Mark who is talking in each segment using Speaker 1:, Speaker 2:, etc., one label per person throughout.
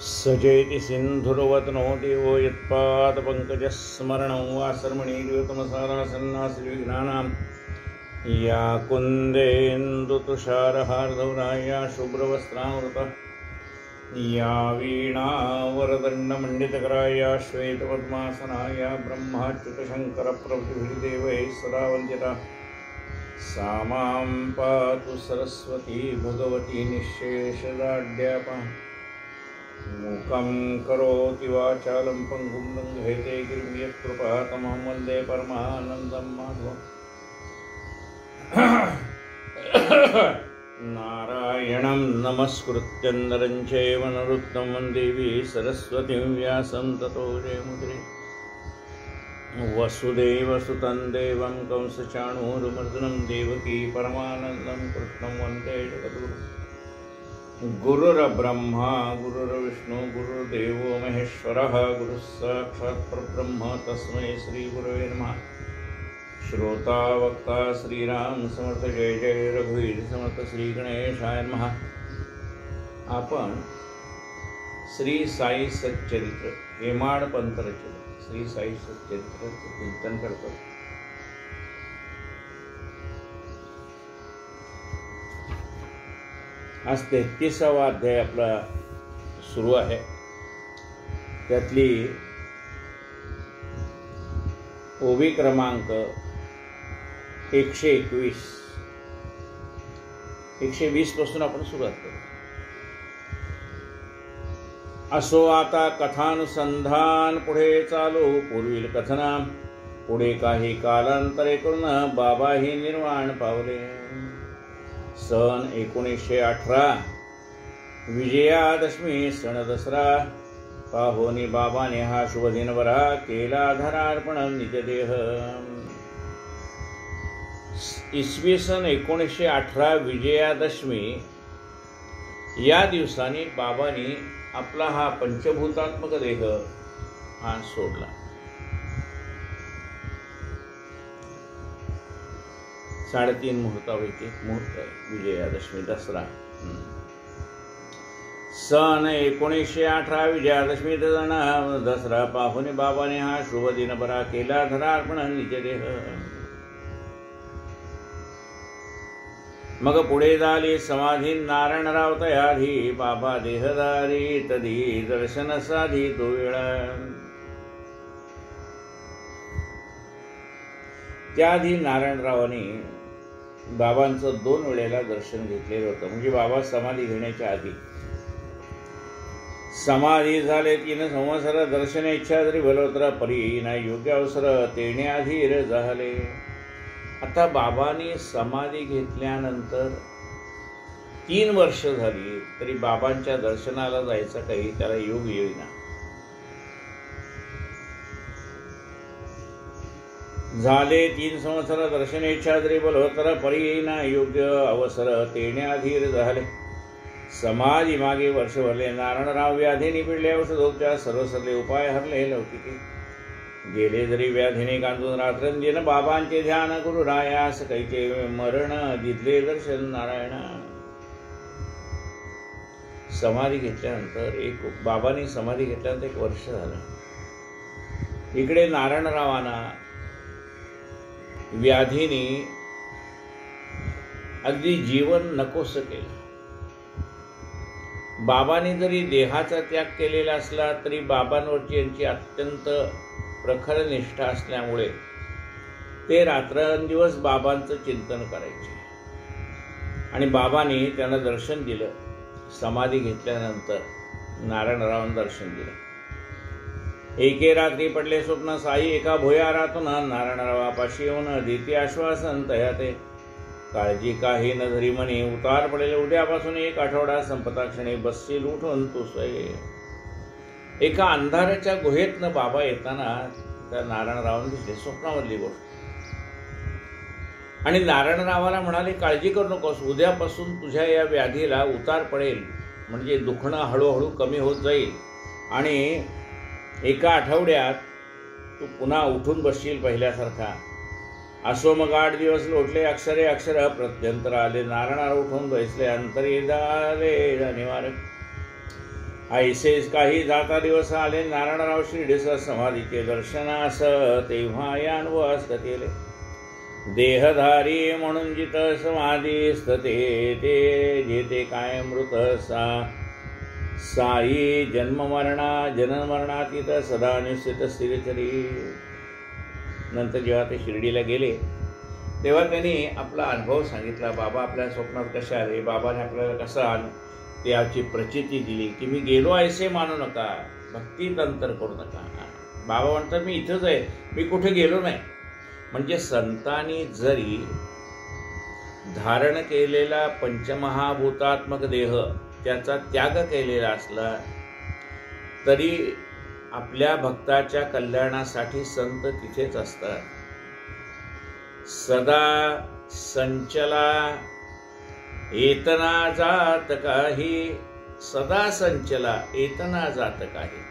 Speaker 1: सजेति सिन्धुर्वदनो देवो यत्पादपङ्कजस्मरणं वा सर्मणि द्योतमसारासन्नासिविघ्नानां या कुन्देन्दुतुषारहार्धौराया शुभ्रवस्त्रामृता या वीणावरदण्डमण्डितकराया श्वेतपद्मासनाया ब्रह्माच्युतशङ्करप्रभृतिभिर्देवैः सदा वन्द्यता सा मां पातु सरस्वती भगवती निःशेषदाढ्यापा मूकं करोति वाचालं पङ्गुं लङ्घयते गिरिं यत्कृपातमहं वन्दे परमानन्दं माधवम् नारायणं नमस्कृत्य नरं चैव नरोत्तमं देवीं सरस्वतीं व्यासं ततो जयमुद्रे वसुदेवसुतं देवं कंसचाणूरमर्दनं देवकी परमानन्दं कृष्णं वन्दे जगद्गुरुम् गुरुर्ब्रह्मा गुरुर्विष्णु गुरुर्देवो महेश्वरः गुरुः साक्षात् परब्रह्म तस्मै श्रीगुरवे नमः। श्रोता वक्ता श्रीराम समर्थ जय जय रघुवीर समर्थ श्री गणेशाय नमः। आपण श्री साई सच्चरित्र हेमाड पंथ रचित श्री साई सच्चरित्र चिंतन करतो। आज 33वा अध्याय आपला सुरू आहे। त्यातली ओवी क्रमांक 120 पासून आपण सुरुवात करू। असो आता कथानुसंधान पुढे चालू पूर्वील कथना पुढे काही कालांतरे करून बाबाही निर्वाण पावले। सन 1918 विजयादशमी सण दसरा पाहोनी बाबाने हा शुभ दिन बरा केला धरार्पण निजदेह। इसवी सन 1918 विजयादशमी या दिवसाने बाबांनी आपला हा पंचभूतात्मक देह हा सोडला। साडेतीन मुहूर्तापैकी एक मुहूर्त आहे विजयादशमी दसरा। सन 1918 विजयादशमी दसरा पाहुणे बाबाने हा शुभ दिन बरा केला धरार्पण निजदेह। मग पुढे झाले समाधी नारायणराव तयारी बाबा देहदारी तदी दर्शन साधी तो वेळा। त्याआधी नारायणरावांनी बाबांचं 2 वेळेला दर्शन घेतलेलं होतं। म्हणजे बाबा समाधी घेण्याच्या आधी समाधी झाले 3 संवत्सर दर्शन इच्छा जरी बलवत्रा परी ना योग्य अवसर तेणे अधीर झाले। आता बाबांनी समाधी घेतल्यानंतर 3 वर्ष झाली तरी बाबांच्या दर्शनाला जायचं काही त्याला योग येईना। झाले 3 संवत्सर दर्शन इच्छा जरी बलवत्तर परी येईना योग्य अवसर तेणे अधीर झाले। समाधी मागे वर्ष भरले नारायणराव व्याधीने पिडले औषधोपचार सर्व सरले उपाय हरले लौकिके। गेले जरी व्याधीने गांजून रात्रंदिन बाबांचे ध्यान गुरु रायास कैचे मरण दिले दर्शन नारायण। समाधी घेतल्यानंतर बाबांनी समाधी घेतल्यानंतर 1 वर्ष झालं। इकडे नारायणरावांना व्याधीने अगदी जीवन नकोसं केलं। बाबांनी जरी देहाचा त्याग केलेला असला तरी बाबांवरची यांची अत्यंत प्रखर निष्ठा असल्यामुळे ते रात्रंदिवस बाबांचं चिंतन करायचे आणि बाबांनी त्यांना दर्शन दिलं। समाधी घेतल्यानंतर नारायणरावांना दर्शन दिलं। एके रात्री पडले स्वप्न साई एका भुयारातून नारायणरावापाशी येऊन देते आश्वासन तयाते काळजी काही न धरी म्हणे उतार पडेल उद्यापासून 1 आठवडा संपता क्षणी बसशील उठून तू सोय। एका अंधाराच्या गुहेतनं बाबा येताना त्या नारायणरावांना दिसले स्वप्नामधली गोष्ट आणि नारायणरावाला म्हणाले काळजी करू नकोस उद्यापासून तुझ्या या व्याधीला उतार पडेल म्हणजे दुखणं हळूहळू कमी होत जाईल आणि 1 आठवड्यात तू पुन्हा उठून बसशील पहिल्यासारखा असो मग 8 दिवस लोटले अक्षरे अक्षर प्रत्यंतर आले. नारायण उठून बैसले अंतरी झाले निवारक. ऐसेच काही जाता दिवस आले. नारायणराव शिर्डीस समाधीचे दर्शनास तेव्हा या अनुभवास केले. देहधारी म्हणून जित समाधीस्थ ते जेते काय मृत साई जनमरणातीत सदा निश्चित स्थिरचरी. नंतर जेव्हा ते शिर्डीला गेले तेव्हा त्यांनी आपला अनुभव सांगितला. बाबा आपल्या स्वप्नात कसे आले, बाबाने आपल्याला कसं त्याची प्रचिती दिली की मी गेलो ऐसे मानू नका, भक्तीत अंतर करू नका. बाबा म्हणतात मी इथंच आहे, मी कुठे गेलो नाही. म्हणजे संतांनी जरी धारण केलेला पंचमहाभूतात्मक देह त्याचा त्याग केलेला असला तरी आपल्या भक्ताच्या कल्याणासाठी संत तिथेच असतात. सदा संचला येतना जात काही, सदा संचला येतना जात काही.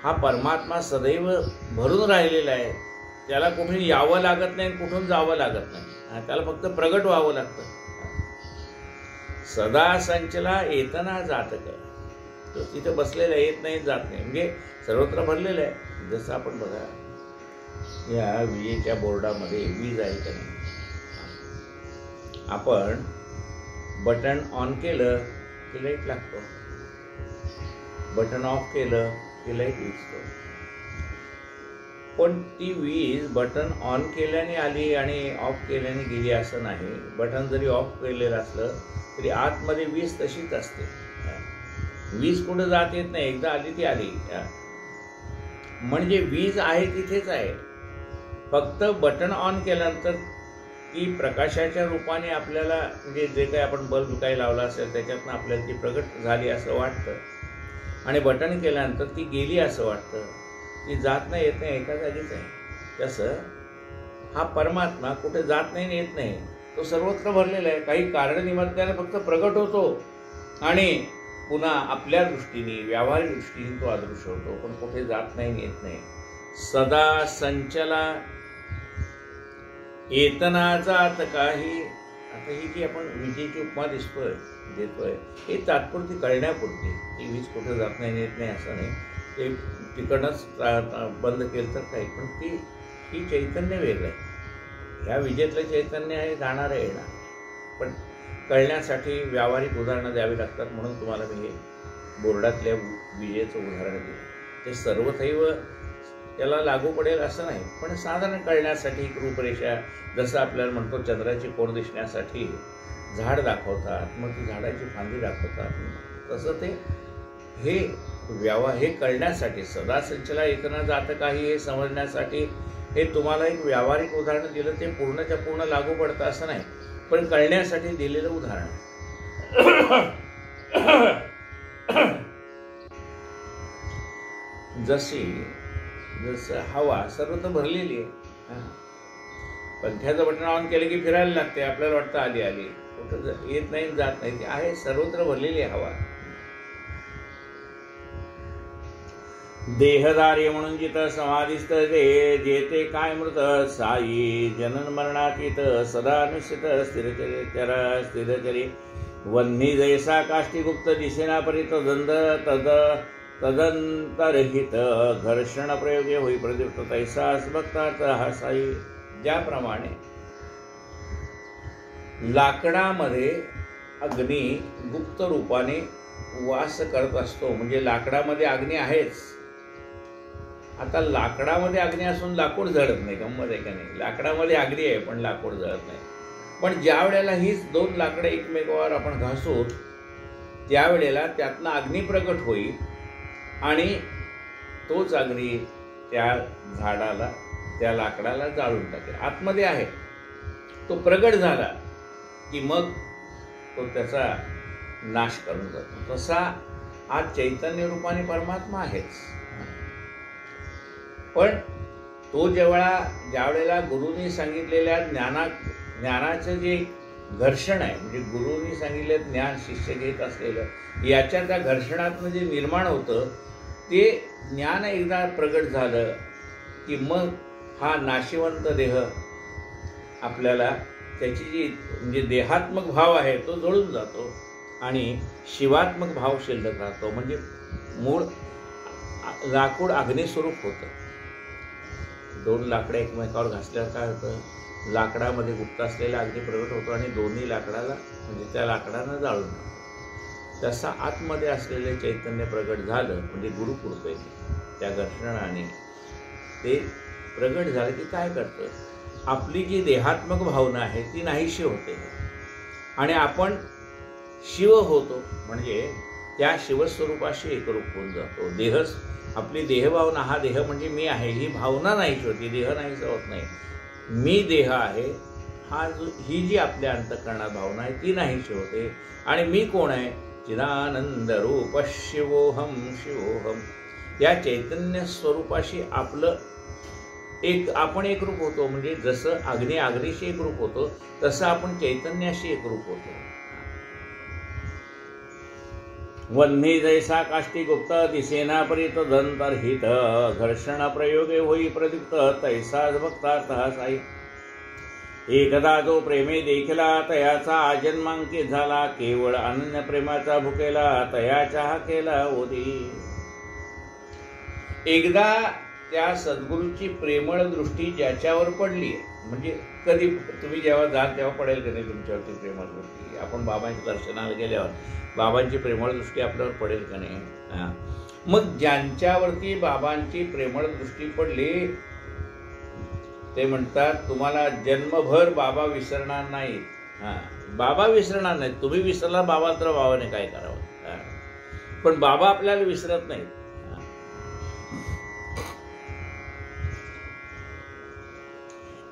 Speaker 1: हा परमात्मा सदैव भरून राहिलेला आहे. त्याला कुठून यावं लागत नाही, कुठून जावं लागत नाही. त्याला फक्त प्रगट व्हावं लागतं. सदा संचला येतना जात काही. तो तिथे बसलेला येत नाही जात नाही, म्हणजे सर्वत्र भरलेलं आहे. जसं आपण बघा या विजेच्या बोर्डामध्ये वीज आहे का नाही, आपण बटन ऑन केलं की लाईट लागतो, बटन ऑफ केलं की लाईट विझतो. पण ती वीज बटन ऑन केल्याने आली आणि ऑफ केल्याने गेली असं नाही. बटन जरी ऑफ केलेलं असलं तरी आतमध्ये वीज तशीच असते. वीज कुठं जात येत नाही, एकदा आली ती आली. म्हणजे वीज आहे तिथेच आहे, फक्त बटन ऑन केल्यानंतर ती प्रकाशाच्या रूपाने आपल्याला, म्हणजे जे काही आपण बल्ब काही लावला असेल त्याच्यातनं आपल्याला ती प्रगट झाली असं वाटतं, आणि बटन केल्यानंतर ती गेली असं वाटतं. ती जात नाही येत नाही, एका जागीच आहे. तसं हा परमात्मा कुठे जात नाही येत नाही, तो सर्वत्र भरलेला आहे. काही कारणनिमित्ताने फक्त प्रगट होतो आणि पुन्हा आपल्या दृष्टीने व्यावहारिक दृष्टीने तो अदृश्य होतो, पण कुठे जात नाही येत नाही. सदा संचला येतना जात काही. आता ही जी आपण विजेची उपमा देतोय हे तात्पुरती कळण्यापुरती. ती वीज कुठे जात नाही येत नाही असं नाही, ते तिकडनंच बंद केलं तर काही, पण ही चैतन्य वेगळं आहे. ह्या विजेतलं चैतन्य आहे, जाणार आहे येणार. पण कळण्यासाठी व्यावहारिक उदाहरणं द्यावी लागतात, म्हणून तुम्हाला मी हे बोर्डातल्या विजेचं उदाहरण दिलं. ते सर्वथैव त्याला लागू पडेल असं नाही, पण साधारण कळण्यासाठी एक रूपरेषा. जसं आपल्याला म्हणतो चंद्राची कोर दिसण्यासाठी झाड दाखवतात, मग ती झाडाची फांदी दाखवतात, तसं ते हे कळण्यासाठी सदा संचला येतना जात काही हे समजण्यासाठी हे तुम्हाला एक व्यावहारिक उदाहरण दिलं. ते पूर्णच्या पूर्ण लागू पडतं असं नाही, पण कळण्यासाठी दिलेलं उदाहरण. जसं हवा सर्वत्र भरलेली आहे. पंख्याचं बटन ऑन केलं की फिरायला लागते, आपल्याला वाटतं आली आली, कुठं येत नाही जात नाही. ती आहे, सर्वत्र भरलेली आहे हवा. देहधारी म्हणून जिथं समाधीस्थ ते जेते काय मृत साई जनन मरणातीत सदा निश्चित स्थिरचरी. वन्नी जैसा काष्टीगुप्त दिसेना परित दंद तदंतरहित घर्षण प्रयोगे होई प्रदीप्त तैसा बघतात हा साई. ज्याप्रमाणे लाकडामध्ये अग्नी गुप्त रूपाने वास करत असतो, म्हणजे लाकडामध्ये अग्नी आहेच. आता लाकडामध्ये अग्नी असून लाकूड जळत नाही, गंमत आहे का नाही. लाकडामध्ये अग्नी आहे पण लाकूड जळत नाही. पण ज्या वेळेला हीच दोन लाकडं एकमेकावर आपण घासू त्यावेळेला त्यातनं अग्नी प्रगट होईल आणि तोच अग्नी त्या झाडाला, त्या लाकडाला जाळून टाकेल. आतमध्ये आहे, तो प्रगट झाला की मग तो त्याचा नाश करून जातो. तसा आज चैतन्य रूपाने परमात्मा आहेच. पण तो ज्यावेळेला गुरुनी सांगितलेल्या ज्ञानाचं जे घर्षण आहे, म्हणजे गुरुनी सांगितलेलं ज्ञान शिष्य घेत असलेलं, याच्या त्या घर्षणातनं जे निर्माण होतं ते ज्ञान एकदा प्रगट झालं की मग हा नाशिवंत देह आपल्याला त्याची जी म्हणजे देहात्मक भाव आहे तो जळून जातो आणि शिवात्मक भाव शिल्लक राहतो. म्हणजे मूळ लाकूड अग्निस्वरूप होतं. दोन लाकडं एकमेकावर घासल्यावर काय होतं, लाकडामध्ये गुप्त असलेला अग्नी प्रगट होतो आणि दोन्ही लाकडाला म्हणजे त्या लाकडानं जाळून टाकतो. तसा आतमध्ये असलेले चैतन्य प्रगट झालं म्हणजे गुरुकृपेने त्या घर्षणाने ते प्रगट झालं की काय करतं, आपली जी देहात्मक भावना आहे ती नाहीशी होते आणि आपण शिव होतो. म्हणजे त्या शिवस्वरूपाशी एकरूप होऊन जातो. आपली देहभावना, हा देह म्हणजे मी आहे ही भावना नाहीशी होती, देह नाहीसा होत नाही. मी देह आहे ही जी आपल्या अंतःकरणात भावना आहे ती नाहीशी होते. आणि मी कोण आहे, चिदानंद रूप शिवोहम शिवोहम, या चैतन्य स्वरूपाशी आपण एकरूप होतो. म्हणजे जसं अग्नीशी एकरूप होतो तसं आपण चैतन्याशी एकरूप होतो. वन्ही जैसा काष्टी गुप्त दिसेना परित दंतरहित, घर्षण प्रयोगे होई प्रदीप्त तैसा भक्तार्थ साई. एकदा जो प्रेमे देखला तयाचा आजन्मांकित झाला, केवळ अनन्य प्रेमाचा भुकेला तयाचा हा केला ओदी. एकदा त्या सद्गुरूची प्रेमळ दृष्टी ज्याच्यावर पडली, म्हणजे कधी तुम्ही जेव्हा जाल तेव्हा पडेल की नाही तुमच्यावरती प्रेमळ दृष्टी. आपण बाबांच्या दर्शनाला गेल्यावर बाबांची प्रेमळ दृष्टी आपल्यावर पडेल का नाही. मग ज्यांच्यावरती बाबांची प्रेमळ दृष्टी पडली ते म्हणतात तुम्हाला जन्मभर बाबा विसरणार नाही. बाबा विसरणार नाहीत, तुम्ही विसरला बाबा तर बाबाने काय करावं. पण बाबा आपल्याला विसरत नाहीत.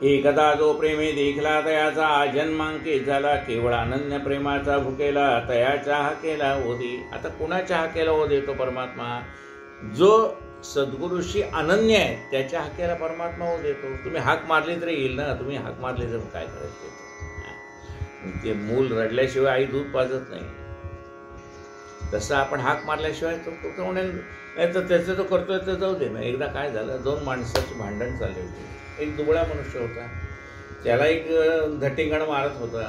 Speaker 1: एकदा जो प्रेमे देखला तयाचा आजन्मांकित झाला, केवळ अनन्य प्रेमाचा भुकेला तयाचा हा केला ओदी. आता कुणाच्या हाकेला ओ देतो परमात्मा, जो सद्गुरूशी अनन्य आहे त्याच्या हाकेला परमात्मा ओ देतो. तुम्ही हाक मारली तरी येईल ना, तुम्ही हाक मारली तर काय करायचं. ते मूल रडल्याशिवाय आई दूध पाजत नाही, तसं आपण हाक मारल्याशिवाय तो म्हणेल नाही तर त्याचं तो करतोय तर जाऊ दे ना. एकदा काय झालं, दोन माणसाची भांडण चालली होती. एक दुबळा मनुष्य होता, त्याला एक धटिंगण मारत होता.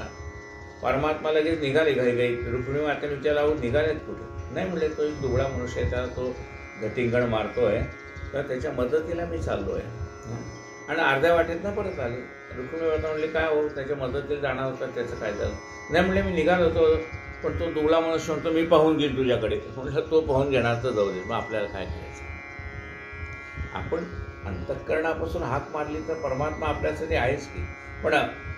Speaker 1: परमात्मा लगेच निघाले घाई. रुक्मिणी मातेने विचारला निघालेत कुठे. नाही म्हणले तो एक दुबळा मनुष्य आहे, त्याला तो धटिंगण मारतोय तर त्याच्या मदतीला मी चाललोय. आणि अर्ध्या वाटेतनं परत आले. रुक्मिणी माता म्हणले काय हो, त्याच्या मदतीला जाणार होता त्याचं काय झालं. नाही म्हणले मी निघालो होतो पण तो दुबळा मनुष्य म्हणतो मी पाहून घेईल तुझ्याकडे. म्हटलं तो पाहून घेणार तर जाऊ दे, मग आपल्याला काय करायचं. आपण अंतःकरणापासून हाक मारली तर परमात्मा आपल्यासाठी आहेच की, पण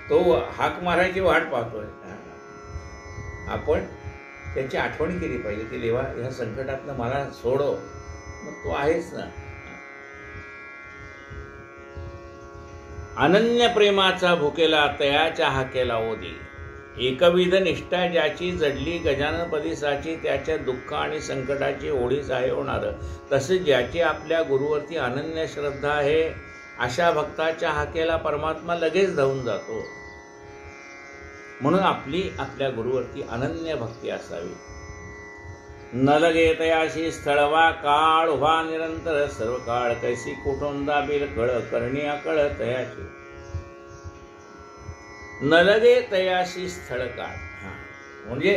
Speaker 1: तो हाक मारायची वाट पाहतोय. आपण त्याची आठवण केली पाहिजे की देवा ह्या संकटातनं मला सोडव, मग तो आहेच ना. अनन्य प्रेमाचा भुकेला तयाच्या हाकेला ओदी. एकविध निष्ठा ज्याची जडली गजाननपदी साची, त्याच्या दुःख आणि संकटाची ओढीच आहे होणार. तसे ज्याची आपल्या गुरुवरती अनन्य श्रद्धा आहे अशा भक्ताच्या हाकेला परमात्मा लगेच धावून जातो. म्हणून आपल्या गुरुवरती अनन्य भक्ती असावी. न लगे तयाशी स्थळवा काळ उभा निरंतर, सर्व काळ कैसी कुठून दाबील कळ करणी अकळ तयाची. न लगे तयाशी स्थळ काळ, म्हणजे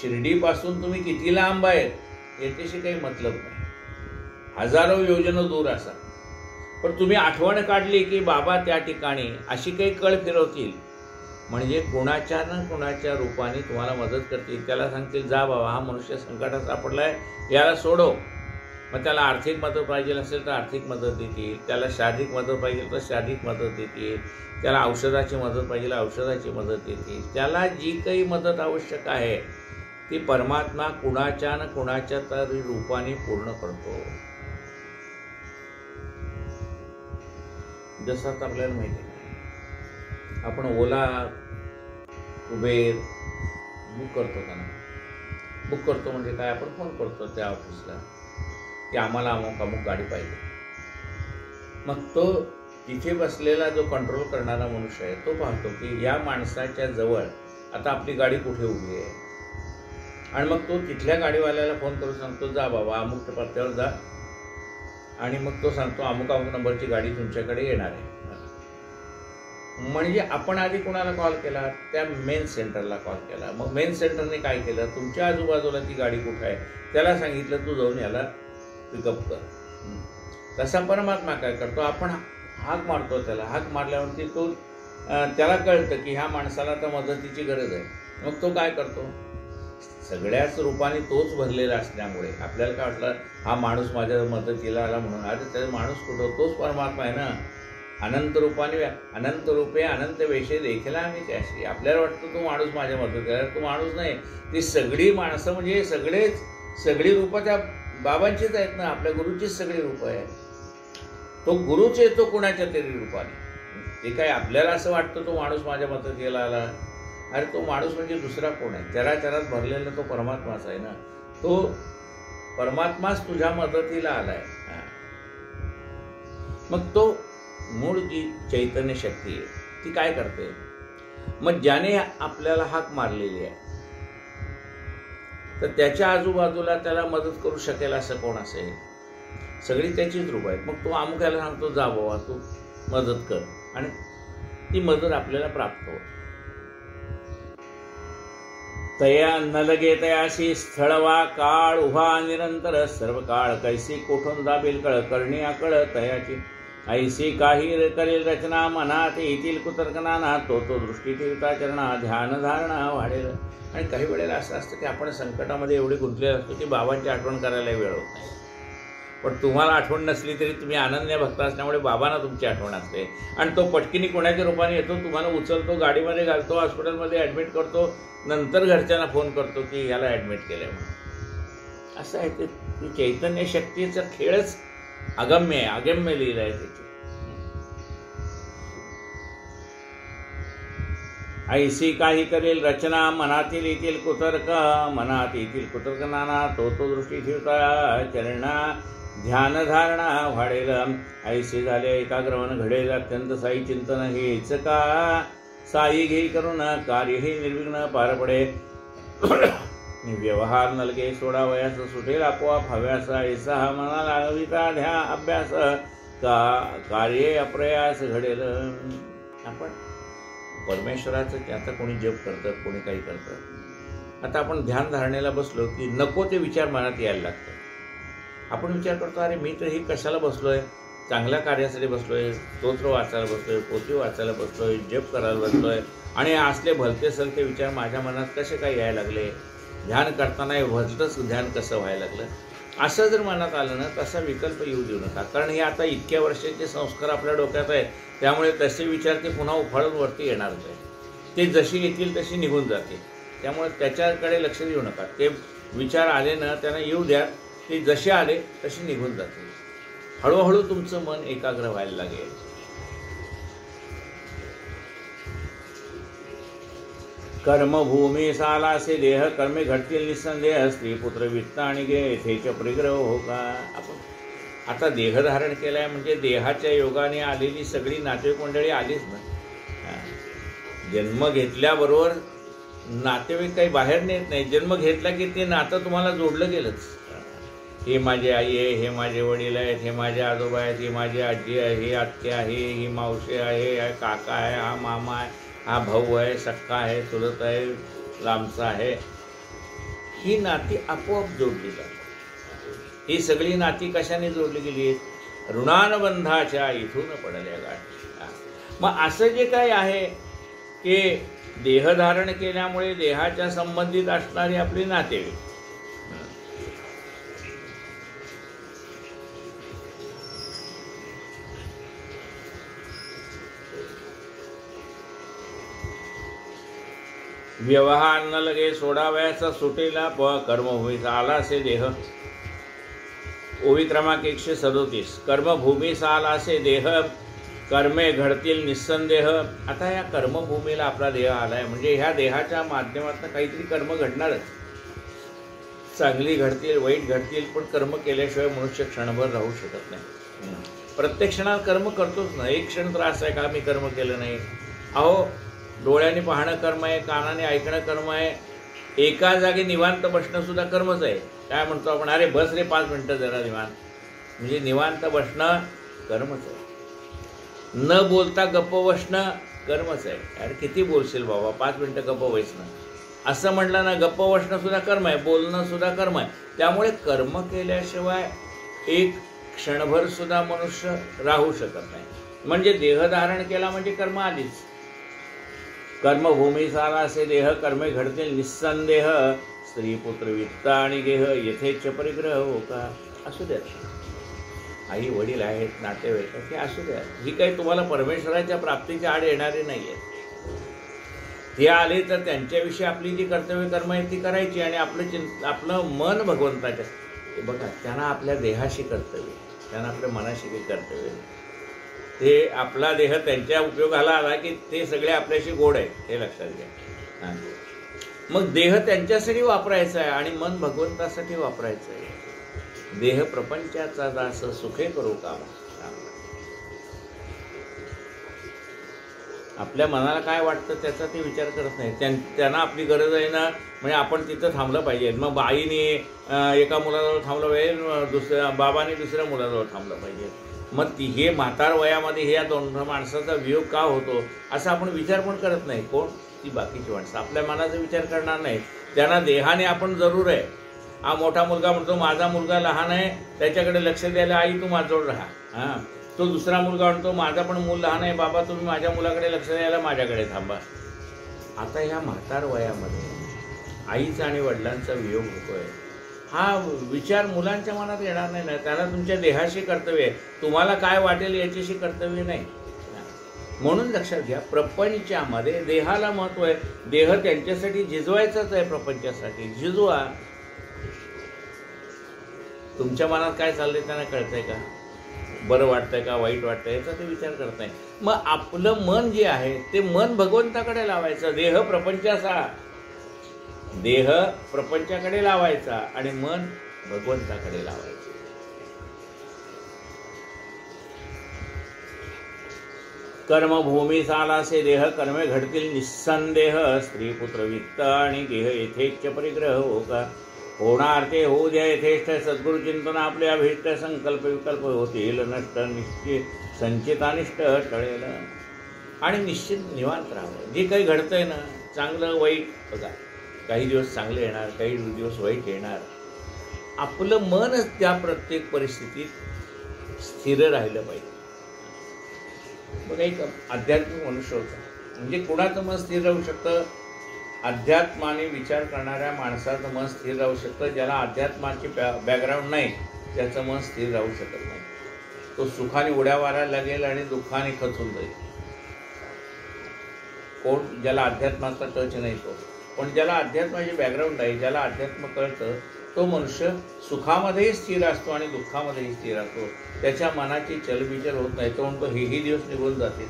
Speaker 1: शिर्डीपासून तुम्ही किती लांब आहेत याच्याशी काही मतलब नाही. हजारो योजना दूर असा, पण तुम्ही आठवण काढली की बाबा त्या ठिकाणी, अशी काही कळ फिरवतील. म्हणजे कोणाच्या ना कोणाच्या रूपाने तुम्हाला मदत करतील. त्याला सांगतील जा बाबा हा मनुष्य संकटात सापडलाय, याला सोडव. मग त्याला आर्थिक मदत पाहिजे असेल तर आर्थिक मदत देतील, त्याला शारीरिक मदत पाहिजे तर शारीरिक मदत देतील, त्याला औषधाची मदत पाहिजे औषधाची मदत देतील. त्याला जी काही मदत आवश्यक आहे ती परमात्मा कुणाच्या ना कुणाच्या तरी रूपाने पूर्ण करतो. जसं आता आपल्याला माहिती आहे आपण ओला उबेर बुक करतो का नाही. बुक करतो म्हणजे काय, आपण फोन करतो त्या ऑफिसला की आम्हाला अमुक गाडी पाहिजे. मग तो तिथे बसलेला जो कंट्रोल करणारा मनुष्य आहे तो पाहतो की या माणसाच्या जवळ आता आपली गाडी कुठे उभी आहे. आणि मग तो तिथल्या गाडीवाल्याला फोन करून सांगतो जा बाबा अमुक पत्त्यावर जा आणि मग तो सांगतो अमुक अमुक नंबरची गाडी तुमच्याकडे येणार आहे. म्हणजे आपण आधी कोणाला कॉल केला? त्या मेन सेंटरला कॉल केला. मग मेन सेंटरने काय केलं? तुमच्या आजूबाजूला ती गाडी कुठं आहे त्याला सांगितलं, तू जाऊन याला पिकअप कर. तसा परमात्मा काय करतो? आपण हाक मारतो त्याला. हाक मारल्यावरती तो त्याला कळतं की ह्या माणसाला तर मदतीची गरज आहे. मग तो काय करतो? सगळ्याच रूपाने तोच भरलेला असल्यामुळे आपल्याला काय वाटलं, हा माणूस माझ्या मदतीला आला म्हणून. अरे त्याचा माणूस कुठं? तोच परमात्मा आहे ना. अनंत रूपाने अनंत रूपे अनंत वेशे देखील आम्ही त्याशी. आपल्याला वाटतं तो माणूस माझ्या मदतीला, तो माणूस नाही. ती सगळी माणसं म्हणजे सगळी रूपं त्या बाबांचीच आहेत ना. आपल्या गुरुचीच सगळी रूपं आहेत. तो गुरुच येतो कोणाच्या तरी रूपाने. ते काय आपल्याला असं वाटतं तो माणूस माझ्या मदतीला आला. अरे तो माणूस म्हणजे दुसरा कोण आहे? चराचरात भरलेला तो परमात्माच आहे ना. तो परमात्माच तुझ्या मदतीला आलाय. मग तो मूळ जी चैतन्य शक्ती आहे ती काय करते? मग ज्याने आपल्याला हाक मारलेली आहे तर त्याच्या आजूबाजूला त्याला मदत करू शकेल असं कोण असेल? सगळी त्याचीच रूप आहेत. मग तो अमुक्याला सांगतो, जा बाबा तू मदत कर, आणि ती मदत आपल्याला प्राप्त होते. तया न लगे तयाशी स्थळवा काळ उभा निरंतर सर्व काळ कैसी कोठून दाबेल कळ करणी आकळ तयाची ऐसी काही करेल रचना मनात येतील कुतर्कनाना तो दृष्टी ठेवता चरणा ध्यान धारणा वाढेल. आणि काही वेळेला असं असतं की आपण संकटामध्ये एवढे गुंतलेले असतो की बाबांची आठवण करायला वेळ होत नाही. पण तुम्हाला आठवण नसली तरी तुम्ही अनन्य भक्त असल्यामुळे बाबांना तुमची आठवण असते. आणि तो पटकिनी कोणाच्या रूपाने येतो, तुम्हाला उचलतो, गाडीमध्ये घालतो, हॉस्पिटलमध्ये ॲडमिट करतो, नंतर घरच्यांना फोन करतो की याला ॲडमिट केलं आहे म्हणून. असं आहे ते. चैतन्य शक्तीचा खेळच अगम्य आहे. अगम्य लीला आहे त्याची. ऐसी काही करेल रचना मनातील येतील कुतर्क मनात येतील कुतर्क नाना तो दृष्टी ठेवता चरणा ध्यान धारणा वाढेल. ऐसे झाले एकाग्रमन घडेल अत्यंत साई चिंतन हेच का साई घेई करून कार्य हे निर्विघ्न पार पडे. व्यवहार नलगे सोडावयास सुटेल आपोआप हव्यास ऐसा मना लागविता ध्या अभ्यास का कार्य अप्रयास घडेल. आपण परमेश्वराचं आता कोणी जप करतं, कोणी काही करतं. आता आपण ध्यान धारणेला बसलो की नको ते विचार मनात यायला लागतात. आपण विचार करतो, अरे मी तर हे कशाला बसलोय? चांगल्या कार्यासाठी बसलोय, स्तोत्र वाचायला बसलोय, पोथी वाचायला बसलोय, जप करायला बसलोय, आणि असले भलते सलते विचार माझ्या मनात कसे काय यायला लागले? ध्यान करताना भलतंच ध्यान कसं व्हायला लागलं? असं जर मनात आलं ना, तसा विकल्प येऊ देऊ नका. कारण हे आता इतक्या वर्षाचे संस्कार आपल्या डोक्यात आहेत, त्यामुळे तसे विचार ते पुन्हा उफाळून वरती येणारच आहे. ते जशी येतील तशी निघून जातील. त्यामुळे त्याच्याकडे लक्ष देऊ नका. ते विचार आले ना, त्यांना येऊ द्या. ते जसे आले तसे निघून जातील. हळूहळू तुमचं मन एकाग्र व्हायला लागेल. कर्मभूमी सालासे देह कर्मे घडतील निसंदेह स्त्री पुत्र वित्त आणि गे येथेच परिग्रह हो का. आपण आता देह धारण केलाय म्हणजे देहाच्या योगाने आलेली सगळी नातेवाईक मंडळी आलीच ना. जन्म घेतल्याबरोबर नातेवाईक काही बाहेर नेत नाही. जन्म घेतला की ते नातं तुम्हाला जोडलं गेलंच. हे माझी आई आहे, हे माझे वडील आहेत, हे माझे आजोबा आहेत, ही माझी आजी आहे, ही आत्या आहे, ही मावशी आहे, हा काका आहे, हा मामा आहे, हा भाऊ आहे, सक्का आहे, चुलत आहे, लांबचा आहे. ही नाती आपोआप जोडली जातात. ही सगळी नाती कशाने जोडली गेली आहेत? ऋणानुबंधाच्या इथून पडल्या गाठी. मग असं जे काय आहे की देहधारण केल्यामुळे देहाच्या संबंधित असणारी आपली नातेवाईक, व्यवहार न लगे सोडावयाचा सुटेला कर्मभूमीचा आलासे देह. ओवी क्रमांक 137. कर्मभूमीचा आलासे देह कर्मे घडतील निस्संदेह. आता या कर्मभूमीला आपला देह आलाय म्हणजे ह्या देहाच्या माध्यमातून काहीतरी कर्म घडणारच. चांगली घडतील, वाईट घडतील, पण कर्म केल्याशिवाय मनुष्य क्षणभर राहू शकत नाही. प्रत्येक क्षणात कर्म करतोच ना. एक क्षण त्रास आहे का मी कर्म केलं नाही? अहो, डोळ्याने पाहणं कर्म आहे, कानाने ऐकणं कर्म आहे, एका जागी निवांत बसणं सुद्धा कर्मच आहे. काय म्हणतो आपण, अरे बस रे 5 मिनटं जरा निवांत. म्हणजे निवांत बसणं कर्मच आहे, न बोलता गप्प बसणं कर्मच आहे. अरे किती बोलशील बाबा, 5 मिनिटं गप्प बसणं असं म्हटलं ना, गप्प बसणं सुद्धा कर्म आहे, बोलणं सुद्धा कर्म आहे. त्यामुळे कर्म केल्याशिवाय एक क्षणभर सुद्धा मनुष्य राहू शकत नाही. म्हणजे देह धारण केला म्हणजे कर्म आलीच. कर्मभूमी सारा असे देह कर्मे घडतील निस्संदेह, स्त्री पुत्र वित्त आणि गेह यथेच्छ परिग्रह हो का. असू द्या, आई वडील आहेत, नातेवाईक आहेत, हे असू द्या. ही काही तुम्हाला परमेश्वराच्या प्राप्तीची आड येणारी नाही आहे. ते आले तर त्यांच्याविषयी आपली जी कर्तव्य कर्म आहेत ती करायची आणि आपलं मन भगवंताच्या. बघा, त्यांना आपल्या देहाशी कर्तव्य, त्यांना आपल्या मनाशी काही कर्तव्य. ते आपला देह त्यांच्या उपयोगाला आला की ते सगळे आपल्याशी गोड आहेत, हे लक्षात घ्या. मग देह त्यांच्यासाठी वापरायचा आहे आणि मन भगवंतासाठी वापरायचं आहे. देह प्रपंचाचा दास सुखे करू कामा. आपल्या मनाला काय वाटतं त्याचा ते विचार करत नाही. त्यांना आपली गरज आहे ना, म्हणजे आपण तिथं थांबलं पाहिजे. मग आईने एका मुलाजवळ थांबलं पाहिजे, बाबाने दुसऱ्या मुलाजवळ थांबलं पाहिजे. मग हे म्हातार वयामध्ये ह्या दोन माणसाचा वियोग का होतो असं आपण विचार पण करत नाही. कोण? ती बाकीची माणसं आपल्या मनाचा विचार करणार नाही. त्यांना देहाने आपण जरूर आहे. हा मोठा मुलगा म्हणतो माझा मुलगा लहान आहे, त्याच्याकडे लक्ष द्यायला आई तू माझ्याजवळ राहा. हां, तो दुसरा मुलगा म्हणतो माझा पण मूल लहान आहे, बाबा तुम्ही माझ्या मुलाकडे लक्ष द्यायला माझ्याकडे थांबा. आता ह्या म्हातार वयामध्ये आईचा आणि वडिलांचा वियोग होतोय, हा विचार मुलांच्या मनात येणार नाही ना. त्यांना तुमच्या देहाशी कर्तव्य आहे, तुम्हाला काय वाटेल याच्याशी कर्तव्य नाही. म्हणून लक्षात घ्या, प्रपंचामध्ये देहाला महत्त्व आहे. देह त्यांच्यासाठी झिजवायचाच आहे, प्रपंचासाठी झिजवा. तुमच्या मनात काय चाललंय त्यांना कळतंय का? बरं वाटतंय का वाईट वाटतंय याचा ते विचार करत नाही. मग आपलं मन जे आहे ते मन भगवंताकडे लावायचं. देह प्रपंचाकडे लावायचा आणि मन भगवंताकडे लावायचं. कर्मभूमी सालासे देह कर्मे घडतील निस्संदेह, स्त्री पुत्र वित्त आणि गेह यथेच्छ परिग्रह हो का. होणार ते होऊ द्या यथेष्ट, सद्गुरु चिंतन आपले अभिष्ट, संकल्प विकल्प होतील नष्ट, निश्चित संचितानिष्ट टळेल. आणि निश्चित निवांत राहावं. जे काही घडतंय ना, चांगलं वाईट बघा, काही दिवस चांगले येणार, काही दिवस वाईट येणार. आपलं मन त्या प्रत्येक परिस्थितीत स्थिर राहिलं पाहिजे. बघा, एक आध्यात्मिक मनुष्य होता, म्हणजे कुणाचं मन स्थिर राहू शकतं? अध्यात्माने विचार करणाऱ्या माणसाचं मन स्थिर राहू शकतं. ज्याला अध्यात्माची बॅकग्राऊंड नाही त्याचं मन स्थिर राहू शकत नाही. तो सुखाने उड्या मारायला लागेल आणि दुःखाने खचून जाईल. कोण? ज्याला अध्यात्माचा टच नाही तो. पण ज्याला अध्यात्माची बॅकग्राऊंड आहे, ज्याला अध्यात्म कळतं, तो मनुष्य सुखामध्येही स्थिर असतो आणि दुःखामध्येही स्थिर असतो. त्याच्या मनाची चलबिचल होत नाही. तो म्हणतो हेही दिवस निघून जातील.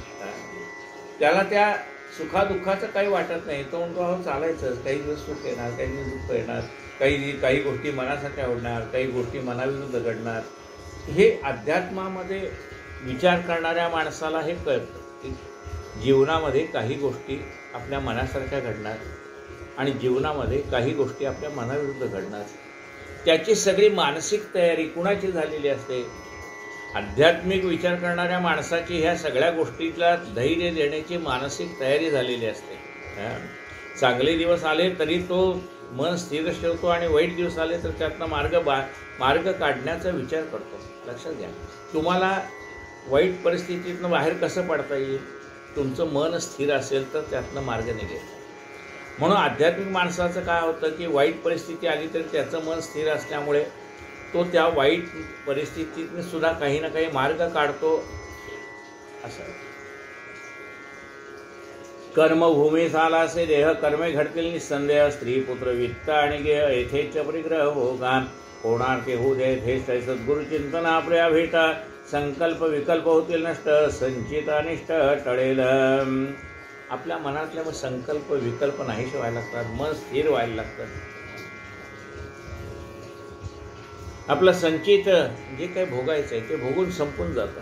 Speaker 1: त्याला त्या सुखादुःखाचं काही वाटत नाही. तो म्हणतो अहो चालायचंच, काही दिवस सुख येणार, काही दिवस दुःख येणार, काही गोष्टी मनासाठी आवडणार, काही गोष्टी मनाविरुद्ध घडणार. हे अध्यात्मामध्ये विचार करणाऱ्या माणसाला हे कळतं की जीवनामध्ये काही गोष्टी आपल्या मनासारख्या घडणार आणि जीवनामध्ये काही गोष्टी आपल्या मनाविरुद्ध घडणार. त्याची सगळी मानसिक तयारी कुणाची झालेली असते? आध्यात्मिक विचार करणाऱ्या माणसाची ह्या सगळ्या गोष्टीला धैर्य देण्याची मानसिक तयारी झालेली असते. चांगले दिवस आले तरी तो मन स्थिर ठेवतो आणि वाईट दिवस आले तर त्यातनं मार्ग काढण्याचा विचार करतो. लक्षात घ्या, तुम्हाला वाईट परिस्थितीतनं बाहेर कसं पडता येईल? तुमचं मन स्थिर असेल तर त्यातनं मार्ग निघेल. म्हणून आध्यात्मिक माणसाचं काय होतं की वाईट परिस्थिती आली तरी त्याचं मन स्थिर असल्यामुळे तो त्या वाईट परिस्थितीतून सुद्धा काही ना काही मार्ग काढतो. असं कर्मभूमी सालासे देह कर्मे घडतील निस्संदेह, स्त्री पुत्र वित्त आणि गेह यथेच्छ परिग्रह हो गान. होणार ते होऊ दे यथेष्ट, सद्गुरु चिंतन आपले अभिष्ट, संकल्प विकल्प होतील नष्ट, संचित अनिष्ट टळेल. आपल्या मनातल्या मग संकल्प विकल्प नाहीसे व्हायला लागतात, मन स्थिर व्हायला लागतं. आपलं संचित जे काही भोगायचं आहे ते भोगून संपून जातं.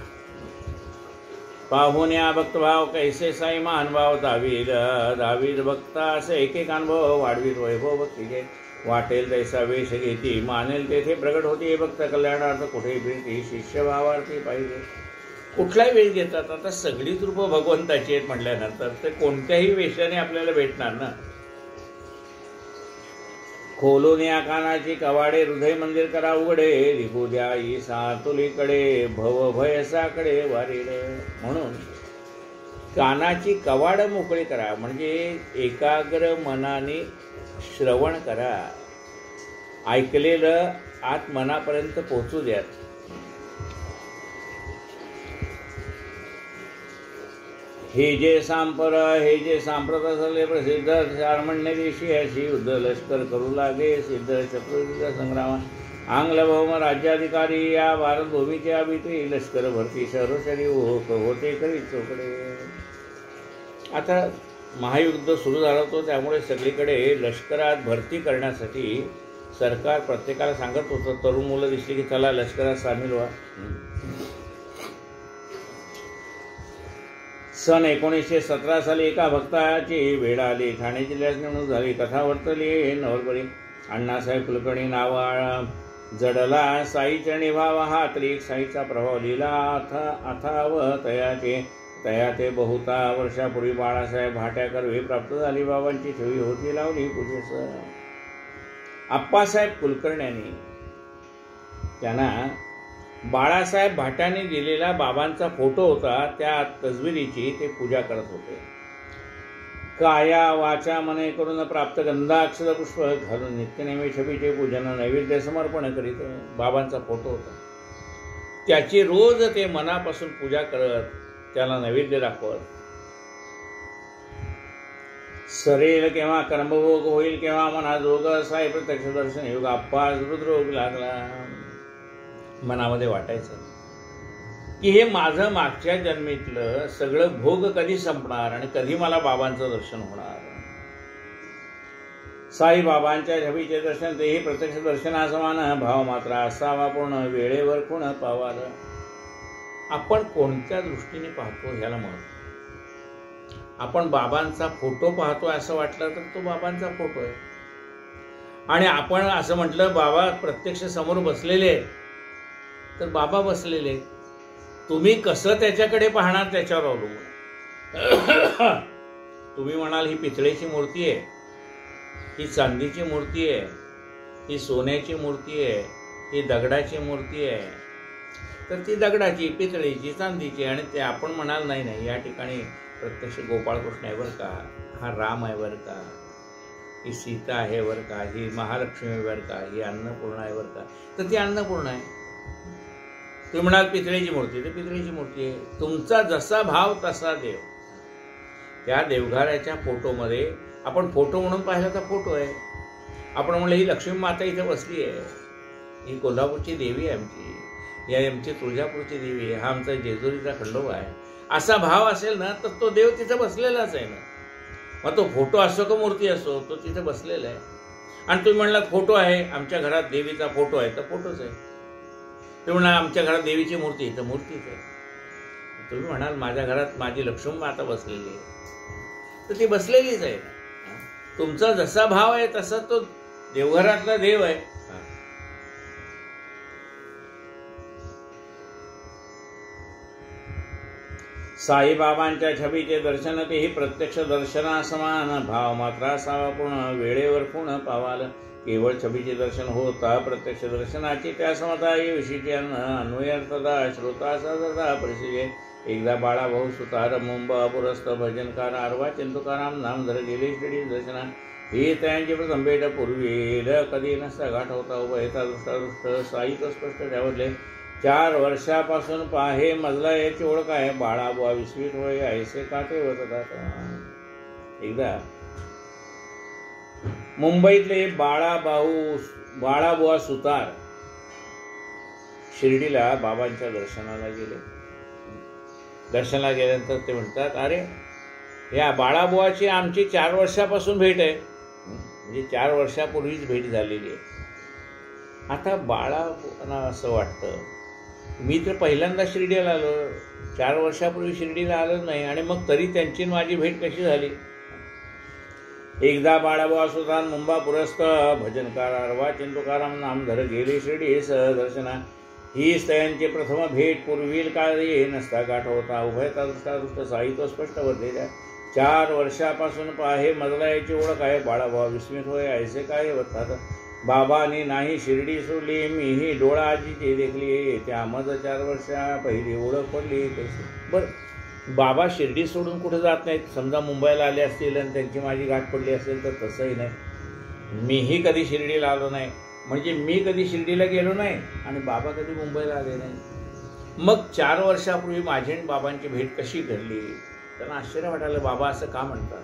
Speaker 1: पाहुण्या भक्तभाव कैसे साई महानुभाव दावीद भक्ता असे एक अनुभव वाढवीत वैभव भक्तीचे. वाटेल तैसा वेश घेती, मानेल तेथे प्रगट होती, भक्त कल्याणार्थ कुठे फिरती, शिष्य भावार्थी पाहिजे. कुठलाही वेश घेतात. आता सगळीच रूपं भगवंताची आहेत म्हटल्यानंतर ते कोणत्याही वेशाने आपल्याला भेटणार ना. खोलून या कानाची कवाडे, हृदय मंदिर करा उघडे, लिहू द्या ईसा तुलीकडे, भव भय साकडे वारीडे. म्हणून कानाची कवाड मोकळी करा, म्हणजे एकाग्र मनाने श्रवण करा. ऐकलेलं आत मनापर्यंत पोहोचू द्या. हे जे सांप्रत असले प्रसिद्ध, चारमण्य देशी अशी युद्ध लष्कर करू लागे सिद्ध, शत्रुयुद्ध संग्राम आंग्ल भौम राज्याधिकारी, या भारत भूमीचे अभित्री, लष्कर भरती शहरोशरी होते करी चोकडे. आता महायुद्ध सुरू झालं होतं, त्यामुळे सगळीकडे लष्करात भरती करण्यासाठी सरकार प्रत्येकाला सांगत होतं. तरुण मुलं दिसली की चला लष्करात सामील व्हा. सन 1917 साली एका भक्ताची वेळ आली. ठाणे जिल्ह्यात नेमणूक झाली. कथा वर्तली नवलपरी. अण्णासाहेब कुलकर्णी नाव जडला, साईच्या निभावा हा त्रिक, साईचा प्रभाव लिहिला अथाव तया ते बहुता वर्षापूर्वी बाळासाहेब भाट्याकर हे प्राप्त झाली. बाबांची छवी होती लावली पूजेस. आप्पासाहेब कुलकर्ण्यांनी त्यांना बाळासाहेब भाट्याने दिलेला बाबांचा फोटो होता, त्या तस्वीरीची ते पूजा करत होते. काया वाचा मने करून प्राप्त गंधाक्षर पुष्प घालून नित्यनेमी छबीचे पूजन नैवेद्य समर्पण करीत. बाबांचा फोटो होता, त्याची रोज ते मनापासून पूजा करत, त्याला नैवेद्य दाखवत. सरेल केव्हा कर्मभोग होईल, केव्हा मना जोग, साई प्रत्यक्ष दर्शन योग. आप्पा हृदरोग लागला. मनामध्ये वाटायचं की हे माझं मागच्या जन्मीतलं सगळं भोग कधी संपणार आणि कधी मला बाबांचं दर्शन होणार. साई बाबांच्या छबीचे दर्शन तेही प्रत्यक्ष दर्शनासमान, भाव मात्र असावा पूर्ण, वेळेवर कोण पावाल. आपण कोणत्या दृष्टीने पाहतो ह्याला महत्व. आपण बाबांचा फोटो पाहतोय असं वाटलं तर तो बाबांचा फोटो आहे, आणि आपण असं म्हटलं बाबा प्रत्यक्ष समोर बसलेले तर बाबा बसलेले. तुम्ही कसं त्याच्याकडे पाहणार त्याच्यावर अवलंबून. तुम्ही म्हणाल ही पितळेची मूर्ती आहे, ही चांदीची मूर्ती आहे, ही सोन्याची मूर्ती आहे, ही दगडाची मूर्ती आहे, तर ती दगडाची, पितळेची, चांदीची. आणि ते आपण म्हणाल नाही नाही या ठिकाणी प्रत्यक्ष गोपाळकृष्ण आहे बरं का, हा राम आहे बरं का, ही सीता आहे बरं का, ही महालक्ष्मी आहे बरं का, ही अन्नपूर्णा आहे बरं का, तर ती अन्नपूर्णा आहे. तुम्ही म्हणाल पितळेची मूर्ती, तर पितळेची मूर्ती आहे. तुमचा जसा भाव तसा देव. त्या देवघराच्या फोटोमध्ये आपण फोटो म्हणून पाहिला तर फोटो आहे. आपण म्हणलं ही लक्ष्मी माता इथे बसली आहे, ही कोल्हापूरची देवी आहे आमची, ही आमची तुळजापूरची देवी आहे, हा आमचा जेजुरीचा खंडोबा आहे, असा भाव असेल ना तर तो देव तिथे बसलेलाच आहे ना. मग तो फोटो असो का मूर्ती असो, तो तिथे बसलेला आहे. आणि तुम्ही म्हणलात फोटो आहे, आमच्या घरात देवीचा फोटो आहे, तर फोटोच आहे. तुम्ही म्हणाल आमच्या घरात देवीची मूर्ती, तर मूर्तीच आहे. तुम्ही म्हणाल माझ्या घरात माझी लक्ष्मी माता बसलेली आहे, तर ती बसलेलीच आहे ना. तुमचा जसा भाव आहे तसा तो देवघरातला देव आहे. साईबाबांच्या छबीचे दर्शन तेही प्रत्यक्ष दर्शनासमान, भाव मात्र असावा पूर्ण, वेळेवर पूर्ण पावाल. केवळ छबीचे दर्शन होता प्रत्यक्ष दर्शनाची त्या समता विषयीची अन्वयर्थता श्रोता सदा परिस्थिती. एकदा बाळा भाऊ सुतार मुंबा पुरस्त भजनकार आरवा चंदुकाराम नामधर गेले शिर्डी दर्शना. ही त्यांची प्रथम भेट पूर्वी कधी नसता गाठ होता उभयता दृष्टादृष्ट साई तो स्पष्ट त्यावरले. 4 वर्षापासून पाहे मजला याची ओळख आहे, बाळा बुवा विस्मित होय ऐसे काटे होतात. एकदा मुंबईतले बाळाबुवा सुतार शिर्डीला बाबांच्या दर्शनाला गेले. दर्शनाला गेल्यानंतर ते म्हणतात, अरे या बाळाबुवाची आमची 4 वर्षापासून भेट आहे, म्हणजे 4 वर्षापूर्वीच भेट झालेली आहे. आता बाळाबुवांना असं वाटतं मी तर पहिल्यांदा शिर्डीला आलो, 4 वर्षापूर्वी शिर्डीला आलो नाही, आणि मग तरी त्यांची माझी भेट कशी झाली. एकदा बाळाबुवा सुधान मुंबा पुरस्त भजनकार अर्वा चिंतुकाराम नामधर गेले शिर्डी दर्शना. ही स्त्रियांची प्रथम भेट पूर्वील काळी नसता गाठ होता. उभयता दृष्टादृष्ट साहित्य स्पष्ट वरलेल्या 4 वर्षापासून पाहे मजला याची ओळख आहे. बाळाबुवा विस्मित होय ऐसे काय होतात. बाबांनी नाही शिर्डी सोडली, मीही डोळा आजीची देखली. त्या मज 4 वर्षा पहिली ओळख पडली. बरं, बाबा शिर्डी सोडून कुठे जात नाहीत. समजा मुंबईला आले असतील आणि त्यांची माझी गाठ पडली असेल तर तसंही नाही. मीही कधी शिर्डीला आलो नाही, म्हणजे मी कधी शिर्डीला गेलो नाही आणि बाबा कधी मुंबईला आले नाही. मग 4 वर्षापूर्वी माझी आणि बाबांची भेट कशी घडली. त्यांना आश्चर्य वाटायला, बाबा असं का म्हणतात.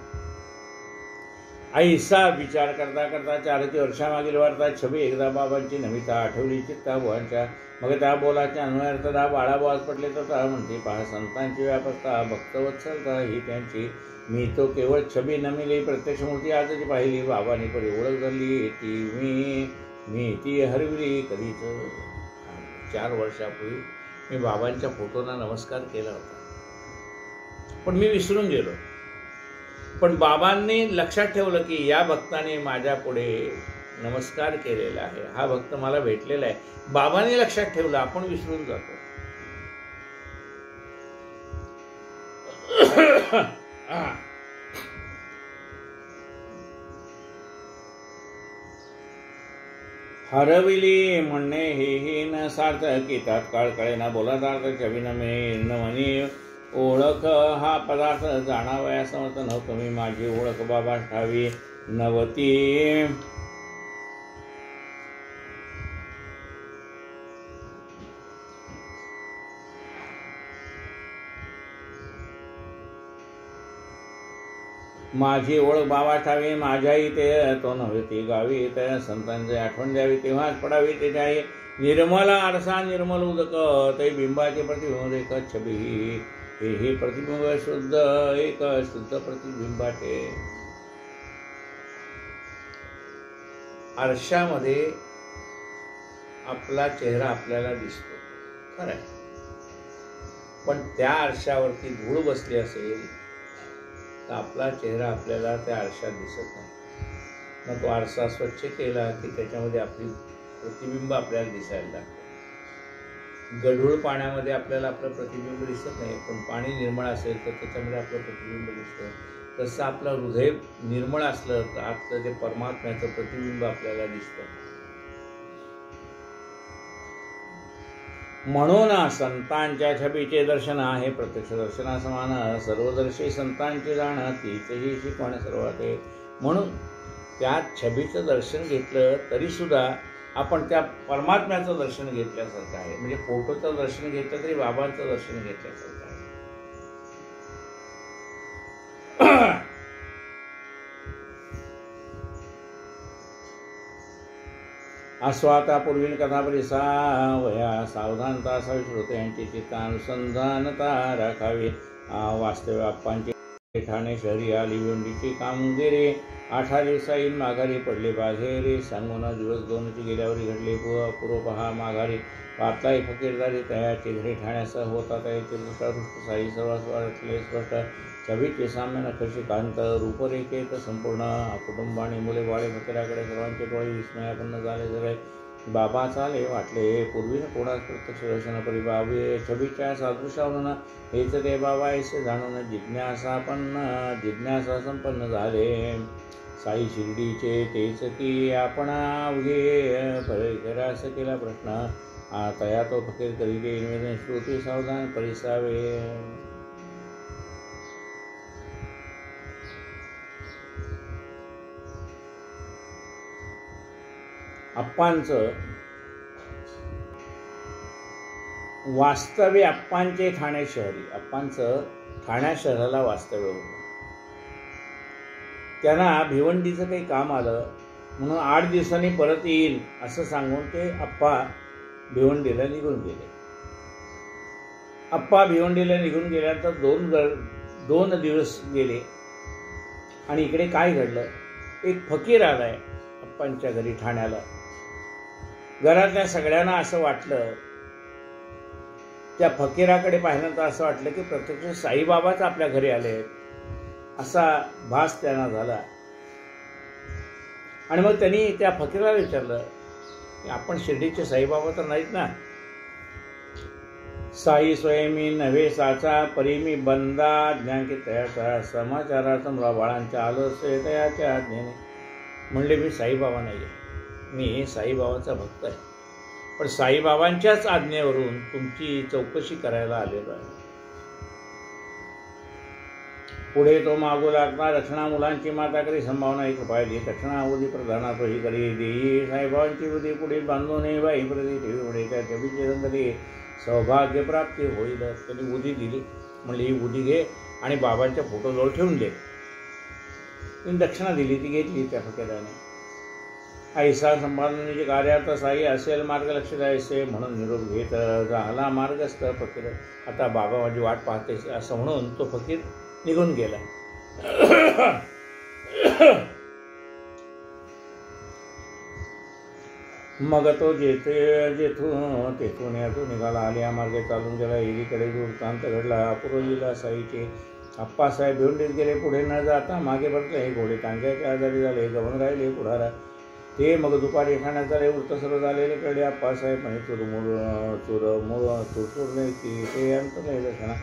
Speaker 1: ऐसा विचार करता करता 4 वर्षामागील वार्ता छबी एकदा बाबांची नमिता आठवली चित्ता बुवांच्या. मग त्या बोलाच्या अन्वयार्थता बाळाबुवाच पडले तर म्हणते, पहा संतांची व्यापकता भक्तवत्सलता ही त्यांची. मी तो केवळ छबी नमिली, प्रत्यक्ष मूर्ती आजची पाहिली. बाबांनी परी ओळख धरली ती मी ती हरविली कधीच. 4 वर्षापूर्वी मी बाबांच्या फोटोला नमस्कार केला होता, पण मी विसरून गेलो. पण बाबांनी लक्षात ठेवलं की या भक्ताने माझ्या पुढे नमस्कार केलेला आहे, हा भक्त मला भेटलेला आहे. बाबांनी लक्षात ठेवलं, आपण विसरून जातो. हरविली म्हणणे हे न सार्थक की तात्काळ कळे ना बोलादार्थ छबी न म्हणी. ओळख हा पदार्थ जाणावया समर्थ नव्हतो मी, माझी ओळख बाबा ठावी नवती. माझी ओळख बाबा ठावी माझ्याही ते तो नव्हती गावी. त्या संतांचे आठवण द्यावी तेव्हाच पडावी त्याच्याही. निर्मल आरसा निर्मल उदक ते बिंबाचे प्रतिबिंब एक छबी. हे प्रतिबिंब शुद्ध एक शुद्ध प्रतिबिंबाचे. आरशामध्ये आपला चेहरा आपल्याला दिसतो खरं आहे, पण त्या आरशावरती धूळ बसली असेल तर आपला चेहरा आपल्याला त्या आरशात दिसत नाही. मग तो आरसा स्वच्छ केला की त्याच्यामध्ये आपली प्रतिबिंब आपल्याला दिसायला लागतं. गढूळ पाण्यामध्ये आपल्याला आपलं प्रतिबिंब दिसत नाही, पण पाणी निर्मळ असेल तर त्याच्यामध्ये आपलं प्रतिबिंब दिसतं. तसं आपलं हृदय निर्मळ असलं तर आपलं ते परमात्म्याचं प्रतिबिंब आपल्याला दिसतं. म्हणून संतांच्या छबीचे दर्शन आहे प्रत्यक्ष दर्शनासमान. सर्वदर्शी संतांची जाण तीचही शिकवण सर्वात. म्हणून त्या छबीचं दर्शन घेतलं तरी सुद्धा आपण त्या परमात्म्याचं दर्शन घेतल्यासारखं आहे. म्हणजे फोटोचं दर्शन घेतलं तरी बाबांचं दर्शन घेतल्यासारखं आहे. आस्वाता पूर्वीन कथापरी सावया सावधानता असावी श्रोते यांची चित्तानुसंधानता राखावी. वास्तव्य आप्पांचे ठाणे शहरी आली भिवंडीची कामगिरी. 8 दिवसाईन माघारी पडले बाघेरी. सांगून दिवस 2ची गेल्यावरी घडले पूर्व पहा माघारी. पातळी फकीरदारी तयाचे घरी ठाण्यासह होता त्याचे दृष्टादृष्ट साई सर्वास वाटले स्पष्ट. छबीचे साम्य नखशी कांत रूपरेखेत संपूर्ण. कुटुंबाने मुले बाळे फकीराकडे सर्वांचे डोळे विस्मयापन्न झाले झाले. बाबा चाले वाटले पूर्वीनं कोणास प्रत्यक्ष दर्शन परी. बाबे छबीच्या सादृशावरून हेच ते बाबा ऐसे जाणून जिज्ञासा संपन्न झाले. साई शिर्डीचे तेच की आपण अवघे परिकरास केला प्रश्न. तया तो फकीर करीले निवेदन श्रुती सावधान परिसावे. अप्पांचं वास्तव्य अप्पांचे ठाणे शहरी. अप्पांचं ठाण्या शहराला वास्तव्य होतं. त्यांना भिवंडीचं काही काम आलं म्हणून 8 दिवसांनी परत येईल असं सांगून ते अप्पा भिवंडीला निघून गेले. अप्पा भिवंडीला निघून गेल्यानंतर 2 दिवस गेले आणि इकडे काय घडलं. एक फकीर आलाय अप्पांच्या घरी ठाण्याला. घरातल्या सगळ्यांना असं वाटलं, त्या फकीराकडे पाहिल्यानंतर असं वाटलं की प्रत्यक्ष साईबाबाच आपल्या घरी आले असा भास त्यांना झाला. आणि मग त्यांनी त्या फकीराला विचारलं की आपण शिर्डीचे साईबाबा तर नाहीत ना? साई स्वयंमी नव्हे साचा परी मी बंदा ज्ञांकित तयाचा समाचारार्थ मला बाळांच्या आलो तयाच्या आज्ञेने. म्हणले मी साईबाबा नाही आहे, मी साईबाबाचा भक्त आहे, पण साईबाबांच्याच आज्ञेवरून तुमची चौकशी करायला आलेलो आहे. पुढे तो मागू लागला. दक्षिणा मुलांची माता करी संभावना एक पाहिली. दक्षिणा उदी प्रधाना तोही करी देई. साईबाबांची उदी पुढे बांधून बाई प्रती ठेवी पुढे त्या ठेवीचे रंगली सौभाग्य प्राप्ती होईल. त्यांनी उदी दिली. म्हणली ही उदी घे आणि बाबांच्या फोटोजवळ ठेवून दे. त्यांनी दक्षिणा दिली, ती घेतली त्या फकीराने. ऐसा संभाळण्याचे कार्यार्थ साई असेल मार्ग लक्ष द्यायचे म्हणून निरोप घेत झाला मार्गस्थ फकीर. आता बाबा माझी वाट पाहते असं म्हणून तो फकीर निघून गेला. मग तो जेथून तेथून यातून निघाला. आल्या मार्गे चालून गेला. एकीकडे वृत्तांत घडला अपूर्वीला साईचे. आप्पासाहेब भिवंडीत गेले. पुढे न जाता मागे पडले. घोडे टांग्याच्या आजारी झाले. गमन राहिले पुढारा. ते मग दुपारी खाण्यात आले. वृत्त सर्व झालेले कळले. आप्पासाहेब म्हणे चुरचुरले की ते अंत नाही दक्षिणा.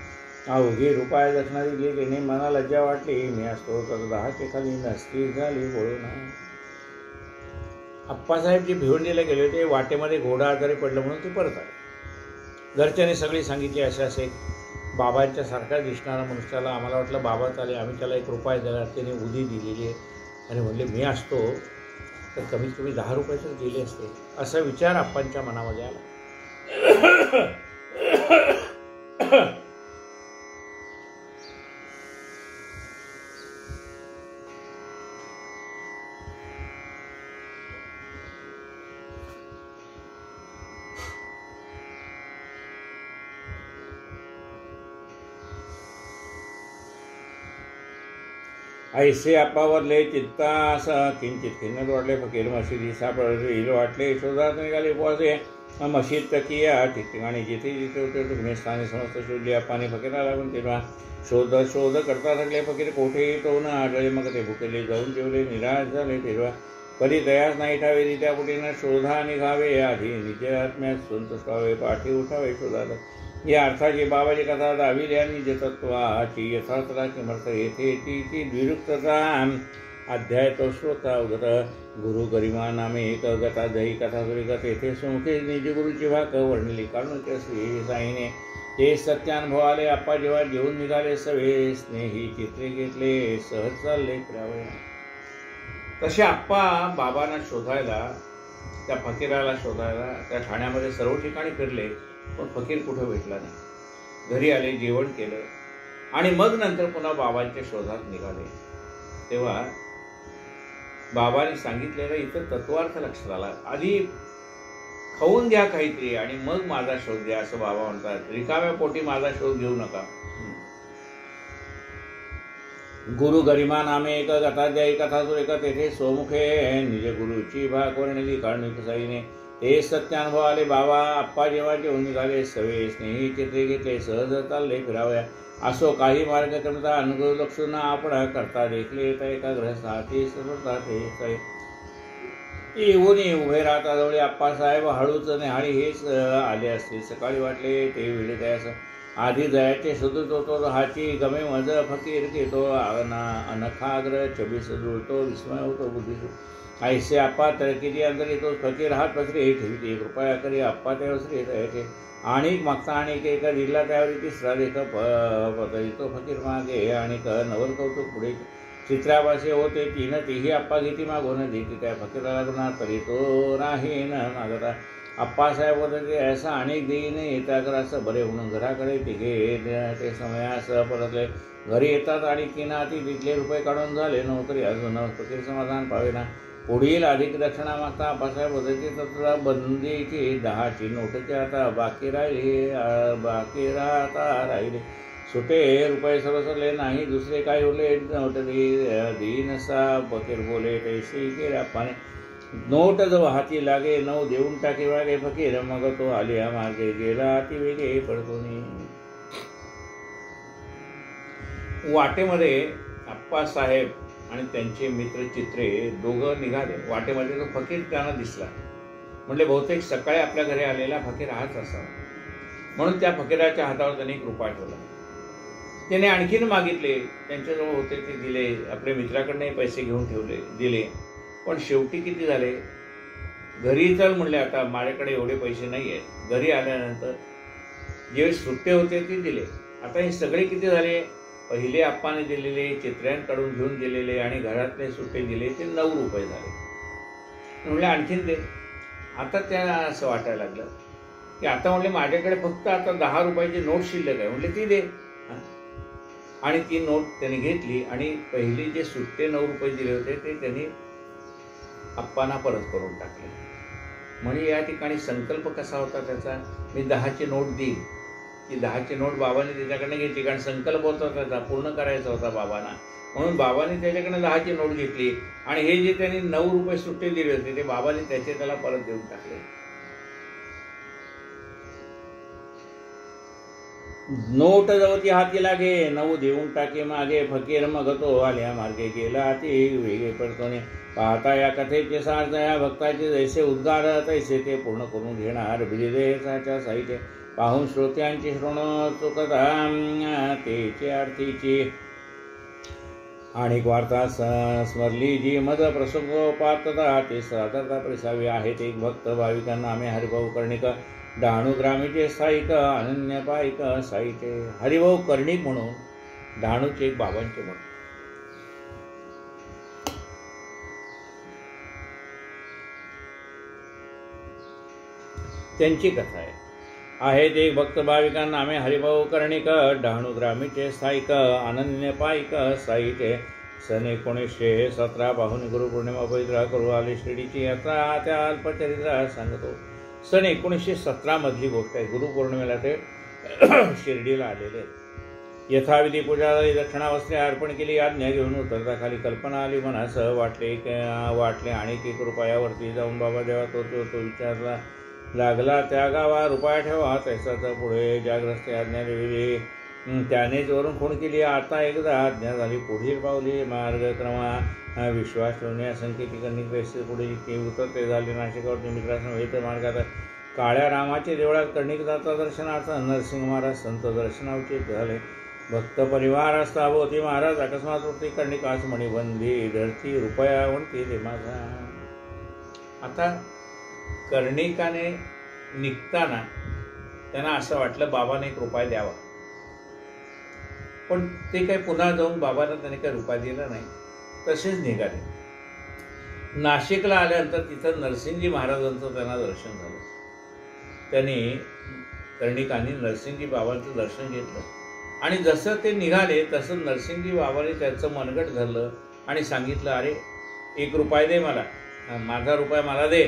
Speaker 1: अवघी रुपये दक्षिणा दिली. त्याने मला लज्जा वाटली. मी असतो तर 10चे खाली नसती झाली बोलून. आप्पासाहेब जे भिवंडीला गेले होते, वाटेमध्ये घोडा आजारी पडलं म्हणून ते परत आले. घरच्यांनी सगळी सांगितली असे बाबांच्या सारखा दिसणारा मनुष्याला आम्हाला वाटलं बाबाच आले. आम्ही त्याला 1 रुपया दिला. त्याने उदी दिलेली आहे आणि म्हणले मी असतो तर कमीत कमी 10 रुपये तर दिले असते. असा विचार आप्पांच्या मनामध्ये आला. ऐसे आपावरले चित्ता असं किंचित खिन्नत वाटले. फकीर मशिदी सापडले वाटले. शोधात निघाले. उपवासे मशीद तकिया ठिकठिकाणी जिथे जिथे होते तिथे स्थानी समस्त शोधली. आपाने फकीरा लागून तेव्हा शोध करता थकले. फकीर कोठेही तो न आढळले. मग ते भुकेले जाऊन जेवले. निराश झाले. तेव्हा कधी दयास नाही ठावे. त्या पुढे शोधा निघावे. आधी निज आत्म्यात संतुष्ट व्हावे. पाठी उठावे शोधाला. या अर्थाची बाबाची कथा दाविली आणि जे तत्वाची यथार्थता किमर्थ येथे ती द्विरुक्तता अध्याय तो श्रोता उगत गुरु गरिमा नामे एक गता दही कथा सुरिगत येथे सुमुखे निज गुरुची भाक वर्णली. काढून श्री साईने ते सत्यानुभव आले. आप्पा जेव्हा जेवून निघाले सवे स्नेही चित्रे घेतले सहज चालले फिरावे. तसे आप्पा बाबांना शोधायला, त्या फकीराला शोधायला त्या ठाण्यामध्ये सर्व ठिकाणी फिरले, पण फकीर कुठे भेटला नाही. घरी आले, जेवण केलं आणि मग नंतर पुन्हा बाबांच्या शोधात निघाले. तेव्हा बाबांनी सांगितलेलं इथं तत्वार्थ लक्षात आला. आधी खाऊन घ्या काहीतरी आणि मग माझा शोध घ्या असं बाबा म्हणतात. रिकाम्या पोटी माझा शोध घेऊ नका. गुरु गरिमा नामे एक कथाध्यायी कथा सुरेख तेथे सोमुखे निज गुरुची भाग वर्णिली. काढून साईने ते सत्यानुभव आले. बाबा आप्पा जेव्हा जेवून निघाले सवे स्नेही चित्रे घेतले सहज चालले फिराव्या. असो काही मार्गक्रमता अनुभव लक्षून आपण करता देखले तर एका ग्रहस्थाती सर्वता येऊन उभे राहता जवळ आप्पासाहेब हळूच न्याहाळी हेच आले असतील. सकाळी वाटले ते वेळे त्यास आधी जयाचे शोधत होतो. हाची गमे मज फकीर घेतो अनखाग्र छबीस जुळतो विस्मय होतो बुद्धी. ऐसे आप्पा तरकिती अंतर येतो. फकीर हात पसरे ठेवी 1 रुपया करी आप्पा त्यावर श्री यायचे. आणिक मागता आणिक एका दिला त्यावर 3रा देख पदरितो फकीर मागे आणिक नवर कौतुक पुढे. चित्रावासे होते 3 तीही आप्पा घेती मागून देते. त्या फकीराला गुन्हा तरी तो नाही न मागता. आप्पासाहेब होते ऐसा अनेक देईन येता असं बरे म्हणून घराकडे तिघे ते समयास परतले. घरी येतात आणि किनाती तिथले रुपये काढून झाले नव्हतरी अजून फकीर समाधान पावेना. पुढील अधिक दक्षिणा मागता आप्पासाहेब होते तत्वा बंदीची 10ची नोटचे आता बाकी राहिले. सुटे रुपये सरसरले नाही दुसरे काही उरले नोटरी दीनसा फकीर बोले तैसी केले. आप्पाने नोट जो हाती लागे 9 देऊन टाके वागे फकीर. मग तो आलिया मार्गे गेला अति वेगे पडतोनी. वाटेमध्ये आप्पासाहेब आणि त्यांचे मित्र चित्रे दोघं निघाले. वाटेमध्ये तो फकीर त्यांना दिसला. म्हणले बहुतेक सकाळी आपल्या घरी आलेला फकीर हाच असावा. म्हणून त्या फकीराच्या हातावर त्यांनी एक रुपया ठेवला. त्याने आणखीन मागितले, त्यांच्याजवळ होते ते दिले, आपल्या मित्राकडनंही पैसे घेऊन दिले. पण शेवटी किती झाले, घरी चल म्हणले, आता माझ्याकडे एवढे पैसे नाही आहेत. घरी आल्यानंतर जे सुट्टे होते ते दिले. आता हे सगळे किती झाले, पहिले आप्पाने दिलेले, चित्र्यांकडून घेऊन दिलेले आणि घरातले सुट्टे दिले, ते 9 रुपये झाले. म्हणले आणखीन दे. आता त्याला असं वाटायला लागलं की आता म्हणले माझ्याकडे फक्त आता 10 रुपयाची नोट शिल्लक आहे. म्हणले ती दे. आणि ती नोट त्यांनी घेतली आणि पहिली जे सुट्टे 9 रुपये दिले होते ते त्यांनी आप्पांना परत करून टाकले. म्हणजे या ठिकाणी संकल्प कसा होता त्याचा, मी 10ची नोट देईल. ती 10ची नोट बाबांनी त्याच्याकडनं घेतली, कारण संकल्प होता त्याचा, पूर्ण करायचा होता बाबांना. म्हणून बाबांनी त्याच्याकडनं 10ची नोट घेतली आणि हे जे त्यांनी 9 रुपये सुट्टे दिले होते ते बाबांनी त्याला परत देऊन टाकले. नोट जवती हाती लागे, 9 देऊन टाके मागे. फकीर मग तो आल्या मार्गे गेला, ते वेगळे पडतोने. पाहता या कथेचे सार्थ, या भक्ताचे जैसे उद्गार तैसे ते पूर्ण करून घेणार. विदेशाच्या साहित्य पाहून श्रोत्यांची श्रोण चुकता तेचे अर्थीची. आणि वार्ता स्मरली जी मद प्रसंगोपातता, ते सादरता परिसावी आहेत. एक भक्त भाविकांना आम्ही हरिभाऊ कर्णिक, डहाणू ग्रामीचे स्थायिक, अनन्य पायिक साईचे. हरिभाऊ कर्णिक म्हणून डहाणूचे एक बाबांचे भक्त. त्यांची कथा आहेत. एक भक्त भाविकांना आम्ही हरिभाऊ कर्णिक, डहाणू ग्रामीचे स्थायिक, अनन्य पायिक साईचे. सन 1917 पाहून गुरुपौर्णिमा पवित्र करू आली शिर्डीची यात्रा. त्या अल्पचरित्रा सांगतो. सन 1917 मधली गोष्ट आहे. गुरुपौर्णिमेला ते शिर्डीला आलेले. यथाविधी पूजा झाली, दक्षिणावस्त्रे अर्पण केली. आज्ञा घेऊन उतरता खाली कल्पना आली मनास. वाटले आणि 1 रुपयावरती जाऊन बाबा देवा तो विचारला लागला. त्या गावा रुपया ठेवा. तैसाच पुढे जागृत आज्ञा दिली. त्यानेच वरून खूण केली. आता एकदा आज्ञा झाली. पुढील पावली मार्गक्रमा विश्वास ठेवणे. असंख्य कर्णिक पैसे पुढे ते उतरते झाले. नाशिकावरती मित्रासन येत मार्गात काळ्या रामाचे देवळात कर्णिक जाता दर्शनार्थ. नरसिंह महाराज संत दर्शनावचे झाले. भक्त परिवार असता भोवती महाराज अकस्मात होते कर्णिकास म्हणी बंदी धरती रुपया म्हणते दे माझा. आता कर्णिकाने निघताना त्यांना असं वाटलं बाबाने 1 रुपया द्यावा. पण ते काही पुन्हा जाऊन बाबांना त्याने काही रुपया दिला नाही. तसेच निघाले. नाशिकला आल्यानंतर तिथं नरसिंहजी महाराजांचं त्यांना दर्शन झालं. त्यांनी कर्णिकांनी नरसिंहजी बाबांचं दर्शन घेतलं आणि जसं ते निघाले तसं नरसिंहजी बाबांनी त्यांचं मनगट धरलं आणि सांगितलं, अरे 1 रुपया दे मला, माझा रुपया मला दे.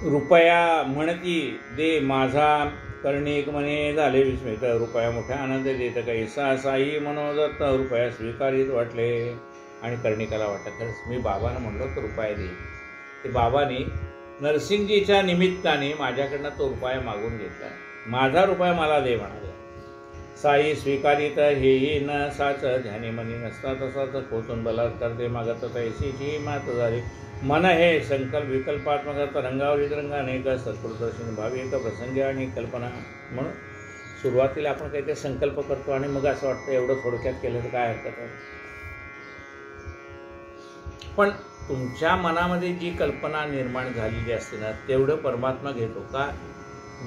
Speaker 1: रुपया म्हणती दे माझा. कर्णिक म्हणे झाले विस्मित. रुपया मोठ्या आनंद देत कैसा साई मनोदत्त. रुपया स्वीकारित वाटले आणि कर्णिकाला वाटलं खरंच मी बाबांना म्हणलो तर रुपया दे. ते बाबांनी नरसिंहजीच्या निमित्ताने माझ्याकडनं तो रुपया मागून घेतला. माझा रुपया मला दे म्हणाले. साई स्वीकारित हेही न साच. ध्यानी मनी नसता तसाच खोचून बलात्कार ते मागत तैसीची मात झाली. मन हे संकल्प विकल्पात्मक तरंगावर वितरंग अनेक सत्कृतदर्शन भावी एक प्रसंगी आणि कल्पना. म्हणून सुरुवातीला आपण काहीतरी संकल्प करतो आणि मग असं वाटतं एवढं थोडक्यात केलं तर काय हरकत आहे. पण तुमच्या मनामध्ये जी कल्पना निर्माण झालेली असते ना तेवढं परमात्मा घेतो का.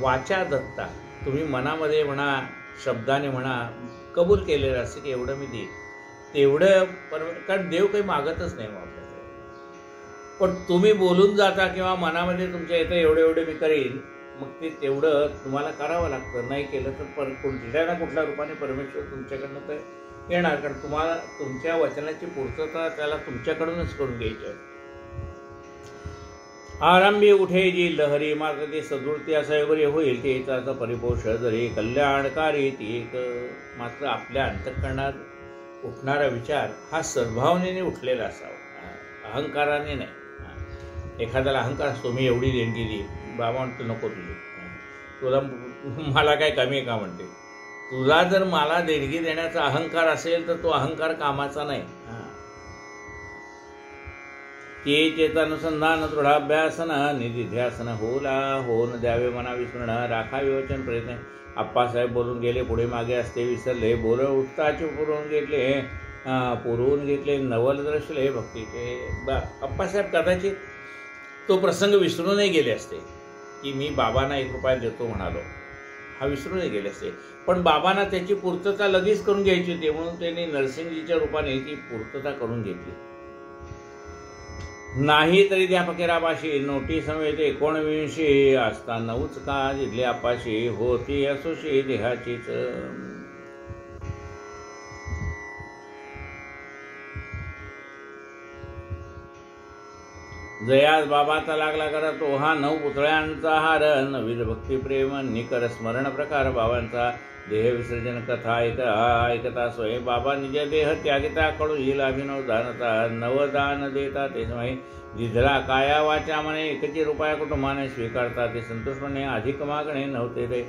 Speaker 1: वाचा दत्ता तुम्ही मनामध्ये म्हणा शब्दाने म्हणा कबूल केलेलं असतं की एवढं मी देईन तेवढं कारण देव काही मागतच नाही आपल्याला. पण तुम्ही बोलून जाता किंवा मनामध्ये तुमच्या येतं एवढे मी करीन, मग ते तेवढं तुम्हाला करावं लागतं. नाही केलं तर कुठल्या ना कुठल्या रूपाने परमेश्वर तुमच्याकडनं तर येणार. कारण तुम्हाला तुमच्या वचनाची पूर्तता त्याला तुमच्याकडूनच करून घ्यायची आहे. आरंभी उठे जी लहरी मात्र ती सदृढती असायोगरी होईल ते त्याचा परिपोष जरी कल्याणकारी ती एक. मात्र आपल्या अंतःकरणात उठणारा विचार हा सद्भावनेने उठलेला असावा, अहंकाराने नाही. एखाद्याला अहंकार असतो मी एवढी देणगी दिली, बाबा म्हणतो नको तुझी. तुला मला काय कमी आहे का म्हणते. तुला जर मला देणगी देण्याचा अहंकार असेल तर तो अहंकार कामाचा नाही. ते चेतनुसंधान दृढाभ्यासन निधिध्यासन होला होऊन द्यावे मना विस्मरण राखावे वचन प्रयत्न. आप्पासाहेब बोलून गेले, पुढे मागे असते विसरले, बोल उठताचे पुरवून घेतले नवल दर्शले भक्तीचे. आप्पासाहेब कदाचित तो प्रसंग विसरूनही गेले असते की मी बाबांना 1 रुपया देतो म्हणालो, हा विसरूनही गेले असते. पण बाबांना त्याची पूर्तता लगेच करून घ्यायची होती म्हणून त्यांनी नरसिंगजीच्या रूपाने ती पूर्तता करून घेतली. नाही तरी द्या फकीरापाशी नोटी समेत 19 असताना उचका जिथले आपाशी होती असोशी देहाचीच. जयास बाबाचा लागला करा तो हा 9 पुतळ्यांचा हार नवीन भक्ती प्रेम निकर स्मरण प्रकार बाबांचा देह विसर्जन कथा ऐकता स्वयं बाबा निज देह त्यागिता कडू येईल अभिनव दानता नवदान देता ते समय दिधला काया वाचा म्हणे 1 रुपया कुटुंबाने स्वीकारता ते संतोषपणे अधिक मागणे नव्हते ते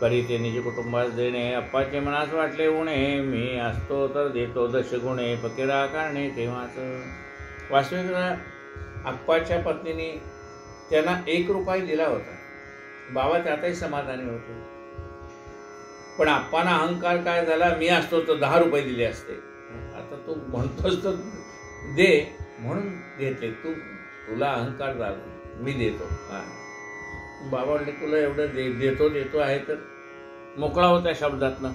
Speaker 1: करी ते निज कुटुंबास देणे. अप्पाचे मनास वाटले उणे मी असतो तर देतो 10 गुणे फकीरा कारणे तेव्हाच. वास्तविक अप्पाच्या पत्नीने त्यांना 1 रुपया दिला होता. बाबा त्यातही समाधानी होते. पण अप्पांना अहंकार काय झाला, मी असतो तर 10 रुपये दिले असते. आता तू म्हणतोस तर दे म्हणून घेतले. तुला अहंकार झाला, मी देतो. बाबा म्हणले तुला एवढं देतो आहे तर मोकळा होता शब्दातनं.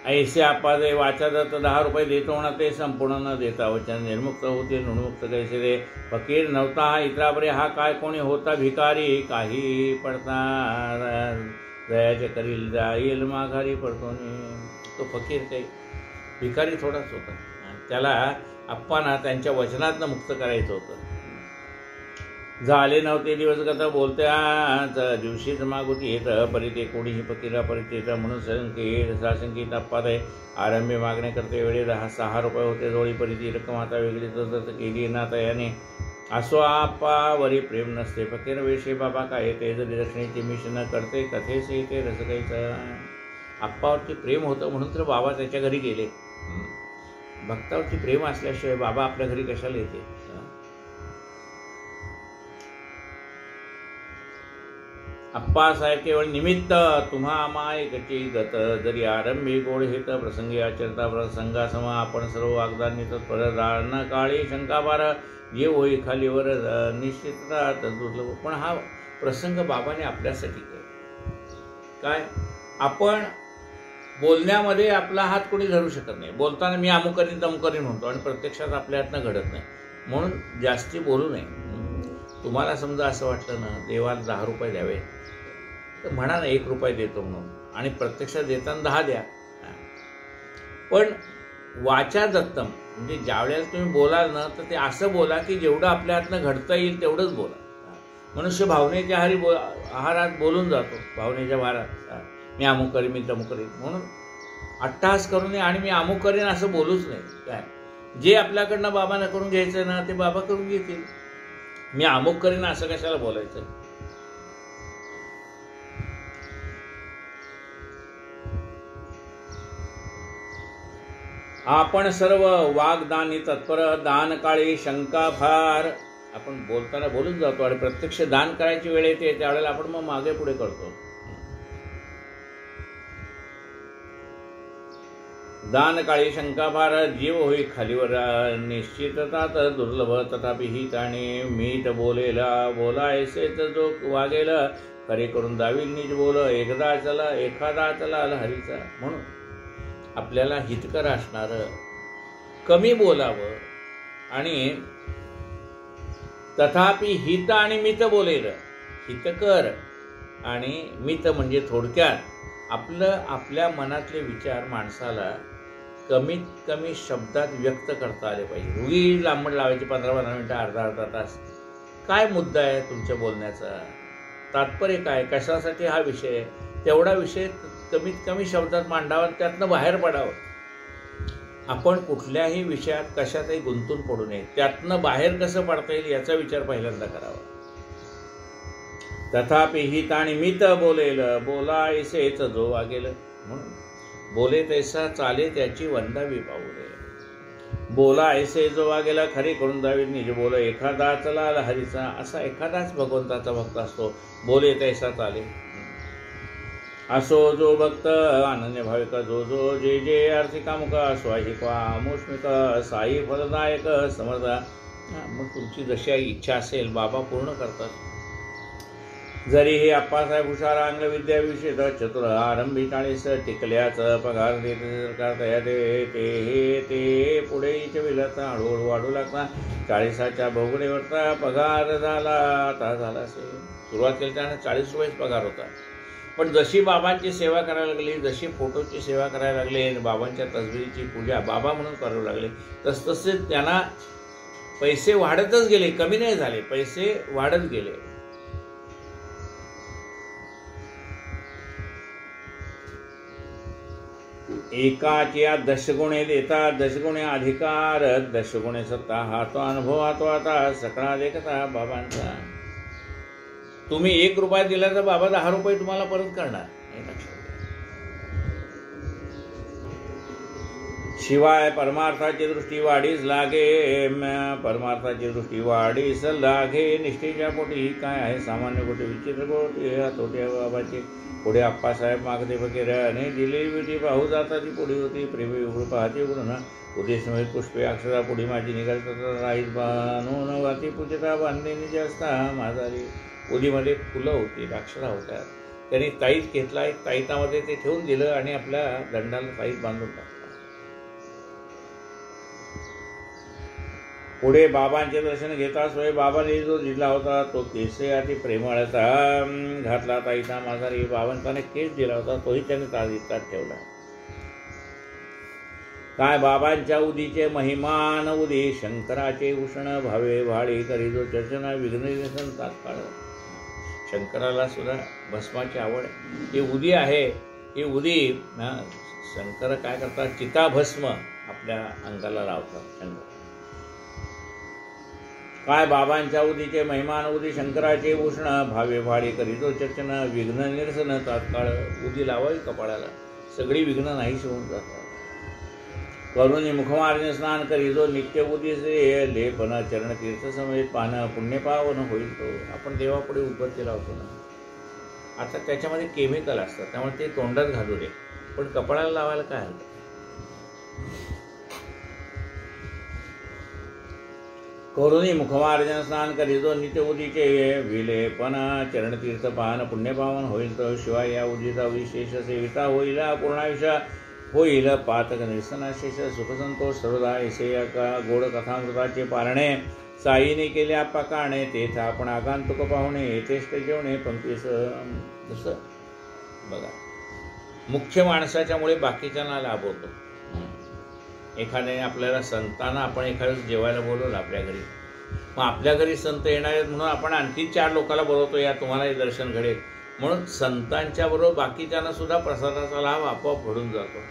Speaker 1: ऐसे आपादे वाचा दत्त 10 रुपये देतो म्हणा ते संपूर्ण न देता वचन निर्मुक्त होते ऋणमुक्त कैसे रे. फकीर नव्हता हा इतराबरे हा काय कोणी होता भिकारी काही पडता दयाचे करील जाईल माघारी पडतो. तो फकीर काही भिकारी थोडाच होता. त्याला आप्पांना त्यांच्या वचनातनं मुक्त करायचं होतं. झाले नव्हते दिवस कथा बोलते आज दिवशीच मागुती येत परिते कोणीही फकीरा परिचित म्हणून सासंकेत आप्पा रे आरंभी मागणे करते वेळे 6 रुपये होते जोडी परिती रक्कम आता वेगळी तर केली ना याने असो आप्पावरी प्रेम नसते फकीर वेशे बाबा काय ते जरी दक्षिणेची मिश न करते कथेस येते रसकाईचं. आप्पावरती प्रेम होतं म्हणून तर बाबा त्याच्या घरी गेले. भक्तावरती प्रेम असल्याशिवाय बाबा आपल्या घरी कशाला येते. अप्पासाहेब केवळ निमित्त तुम्हा मायकची गत जरी आरंभी गोड हेत प्रसंगी आचरता प्रसंगासम आपण सर्व वागदानी तत्पर धारण काळी शंकाभार जे होई खालीवर निश्चितता दुर्लभ. पण हा प्रसंग बाबाने आपल्यासाठी काय आपण बोलण्यामध्ये आपला हात कोणी धरू शकत नाही. बोलताना मी अमुक करीन तमुक करीन म्हणतो आणि प्रत्यक्षात आपल्या हातनं घडत नाही. म्हणून जास्ती बोलू नये. तुम्हाला समजा असं वाटलं ना देवाला 10 रुपये द्यावे तर म्हणा ना 1 रुपया देतो म्हणून आणि प्रत्यक्षात देताना 10 द्या. पण वाचा दत्तम म्हणजे ज्यावेळेला तुम्ही बोलाल ना तर ते असं बोला की जेवढं आपल्या हातनं घडता येईल तेवढंच बोला. मनुष्य भावनेच्या आहारात बोलून जातो. भावनेच्या भारात मी अमुक करीन मी तमुक करीन म्हणून अट्टहास करू नये आणि मी अमुक करीन असं बोलूच नाही. काय जे आपल्याकडनं बाबांना करून घ्यायचं ना ते बाबा करून घेतील. मी अमुक करीन असं कशाला बोलायचं. आपण सर्व वाग्दानी तत्पर दान काळी शंका फार. आपण बोलताना बोलून जातो आणि प्रत्यक्ष दान करायची वेळ येते त्यावेळेला आपण मग मागे पुढे करतो. दान काळी शंका फार जीव होई खालीवर निश्चितता तर दुर्लभ तथापि ही ताणे मीठ बोलायचे तर जो वागेल खरे करून दावील निज बोल एखादा चला हरीचा. म्हणून आपल्याला हितकर असणार कमी बोलावं आणि तथापि हित आणि मित बोलेल. हितकर आणि मित म्हणजे थोडक्यात आपल्या मनातले विचार माणसाला कमीत कमी शब्दात व्यक्त करता आले पाहिजे. उगी लांबण लावायची 15-15 मिनिटं अर्धा तास. काय मुद्दा आहे तुमच्या बोलण्याचा, तात्पर्य काय, कशासाठी हा विषय, तेवढा विषय कमीत कमी शब्दात मांडावा त्यातनं बाहेर पडावं. आपण कुठल्याही विषयात कशातही गुंतून पडू नये. त्यातनं बाहेर कसं पडता येईल याचा विचार पहिल्यांदा करावा. तथापि हित आणि मित बोलेल, बोलायसेच जो वागेल. म्हणून बोले तैसा चाले त्याची वंदावी पाऊले. बोला ऐसे जो वागेला खरी करून द्यावी निज बोल. एखादाच लाल हरीचा, असा एखादाच भगवंताचा भक्त असतो. बोले तैसा चाले. असो जो भक्त अनन्य भाविक, जो जो जे जे आर्थिका मुख स्वाहिका मुष्मिक साई फलदायक समर्थ. मग तुमची जशी इच्छा असेल बाबा पूर्ण करतात. जरी हे आप्पासाहेब हुशार आंग्ल विद्याविषयक चतुर आरंभी 40 टिकल्याच पगार देत सरकार तया दे ते पुढे विलत हळूहळू वाढू लागला. 40च्या भोगडीवरचा पगार झाला आता झाला असेल. सुरुवात त्यांना 40 रुपयेच पगार होता. पण जशी बाबांची सेवा करायला लागली, जशी फोटोची सेवा करायला लागले, बाबांच्या तसबिरीची पूजा बाबा म्हणून करू लागले, तसतसे त्यांना पैसे वाढतच गेले, कमी नाही झाले, पैसे वाढत गेले. एकाच्या दशगुणे देता दशगुणे अधिकार, दशगुणे सत्ता हातो अनुभव हातो आता सगळा देखता बाबांचा. तुम्ही 1 रुपया दिला तर बाबा 10 रुपये तुम्हाला परत करणार. हे लक्षात घ्या. शिवाय परमार्थाची दृष्टी वाढीस लागे, परमार्थाची दृष्टी वाढीस लागे. निष्ठेच्या पोटी काय आहे सामान्य पोटी विचित्र पोटी तोटे बाबाचे. पुढे आप्पासाहेब मागदे फकीराने दिलेली विटी पाहू जाता ती पुढी होती. प्रेमी उघड पाहते उघडून उद्देश पुष्पे अक्षरा पुढी माझी निघालता राईस बांधून वाती पूजता बांधणे निज असता माझारी. उदीमध्ये फुलं होती, अक्षरा होत्या. त्यांनी ताईत घेतला, एक ताईतामध्ये ते ठेवून दिलं आणि आपल्या दंडाला ताईत बांधून टाकला. पुढे बाबांचे दर्शन घेता सोय बाबाने जो दिला होता तो केसे अति प्रेमळता घातला ताईता माझारी. बाबांनी केस दिला होता तोही त्याने ताईतात ठेवला. काय बाबांच्या उदीचे महिमान उदी शंकराचे उष्ण भावे भाळी करी जो चर्चना विघ्न तात्काळ. शंकराला सुद्धा भस्माची आवड आहे. ही उदी आहे, ही उदी शंकर काय करतात, चिताभस्म आपल्या अंगाला लावतात शंकर. काय बाबांच्या उदीचे महिमान उदी शंकराचे उष्ण भावे भाडी करीतो चर्चन विघ्न निरसन तात्काळ. उदी लावावी कपाळाला, सगळी विघ्न नाहीशी होऊन जातात. करुणी मुखमार्जन स्नान करी जो नित्य उदीचे लेपन चरण तीर्थ समेत पान पुण्य पावन होईल तो. आपण देवापुढे उदबत्ती लावतो ना, आता त्याच्यामध्ये केमिकल असतात त्यामुळे ते तोंडात घालू दे, पण कपाळाला लावायला काय हरकत. करुणी मुखमार्जन स्नान करी जो नित्य उदीचे विलेपन चरण तीर्थ पान पुण्य पावन होईल तो. शिवाय या उदीचा विशेष सेविता होईल पूर्णायुष्य होईल पातक निरसनाशेष सुखसंतोष सर्वदा ऐसे गोड कथामृताचे पारणे. साईने केले आप्पा काणे तेथ आपण आगांतुक पाहुणे येथेष्ट जेवणे पंक्तीस. जसं बघा, मुख्य माणसाच्यामुळे बाकीच्यांना लाभ होतो. एखाद्याने आपल्याला संतांना आपण एखाद्या जेवायला बोलवलं आपल्या घरी, मग आपल्या घरी संत येणार आहेत म्हणून आपण आणखी 4 लोकांना बोलवतो, या तुम्हालाही दर्शन घडेल म्हणून. संतांच्या बरोबर बाकीच्यांना सुद्धा प्रसादाचा लाभ आपोआप घडून जातो.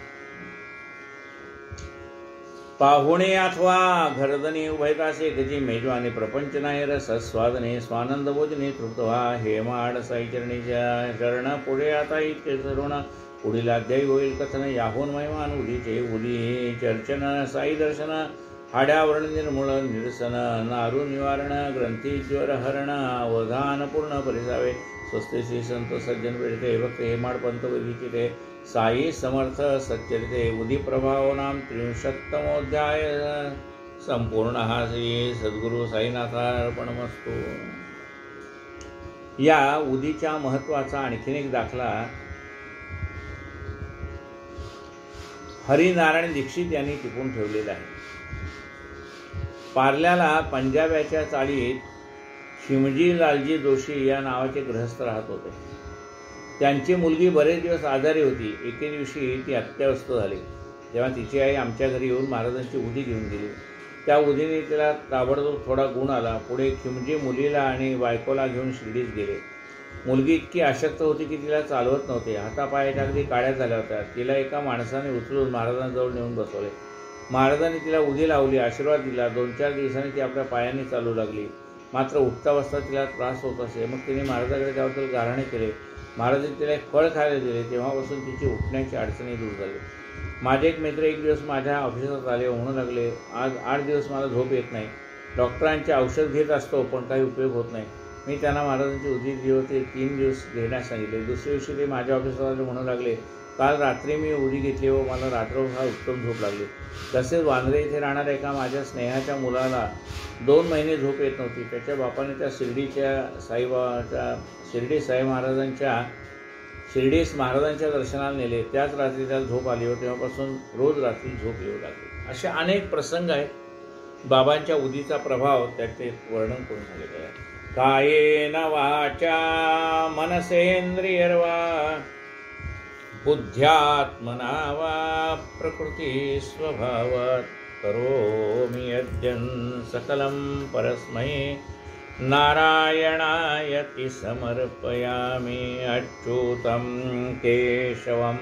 Speaker 1: पाहुणे अथवा घरदनी उभयतासे गजी मेजवानी प्रपंच नाही रस स्वादने स्वानंद भोजने तृप्त व्हा. हे माड साई चरणीच्या चरण पुढे आता इतके सरुण. पुढील अध्यायी होईल कथन याहून महिमान उदीचे उदी चर्चन साई दर्शन. हाड्यावरण निर्मूळ निरसन नारू निवारण ग्रंथी ज्वर हरण अवधान पूर्ण परिसावे. स्वस्तिश्री संत सज्जन वेळते भक्त हेमाड पंत विधीचे ते. साई समर्थ सच्चरिते उदी प्रभाव नाम 63मोध्याय संपूर्ण. हा श्री सद्गुरु साईनाथार्पणमस्तु. या उदीच्या महत्वाचा आणखीन एक दाखला हरिनारायण दीक्षित यांनी टिपून ठेवलेला आहे. पार्ल्याला पंजाब्याच्या चाळीत शिमजी लालजी जोशी या नावाचे गृहस्थ राहत होते. त्यांची मुलगी बरेच दिवस आजारी होती. एके दिवशी ती अत्यवस्थ झाली. तेव्हा तिची आई आमच्या घरी येऊन महाराजांची उदी घेऊन गेली. त्या उदीने तिला ताबडतोब थोडा गुण आला. पुढे खिमजी मुलीला आणि बायकोला घेऊन शिर्डीत गेले. मुलगी इतकी अशक्त होती की तिला चालवत नव्हते. हातापायाच्या अगदी काळ्या झाल्या होत्या. तिला एका माणसाने उचलून महाराजांजवळ नेऊन बसवले. महाराजांनी तिला उदी लावली, आशीर्वाद दिला. 2-4 दिवसांनी ती आपल्या पायाने चालू लागली. मात्र उठता बसता तिला त्रास होत असे. मग तिने महाराजाकडे त्याबद्दल गाऱ्हाणे केले. महाराजांनी तिला एक फळ खायला दिले. तेव्हापासून तिची उठण्याची अडचणी दूर झाली. माझे एक मित्र एक दिवस माझ्या ऑफिसात आले. म्हणू लागले, आज 8 दिवस मला झोप येत नाही. डॉक्टरांचे औषध घेत असतो पण काही उपयोग होत नाही. मी त्यांना महाराजांची उदी दिली होती. 3 दिवस घेण्यास सांगितले. दुसऱ्या दिवशी ते माझ्या ऑफिसात आले. म्हणू लागले, काल रात्री मी उदी घेतली व मला रात्रभर उत्तम झोप लागली. तसेच वांद्रे येथे राहणाऱ्या एका माझ्या स्नेहाच्या मुलाला 2 महिने झोप येत नव्हती. त्याच्या बापाने त्या शिर्डीस महाराजांच्या दर्शनाला नेले. त्याच रात्री त्याला झोप आली व तेव्हापासून रोज रात्री झोप येऊ लागली. असे अनेक प्रसंग आहेत. बाबांच्या उदीचा प्रभाव त्याचे वर्णन करून झालेले आहे. कायेन वाचा मनसेंद्रियर्वा बुद्ध्यात्मना वा प्रकृती स्वभावात् करोमि यद्यं सकलं परस्मै नारायणायति समर्पयामि. अच्युतं केशवं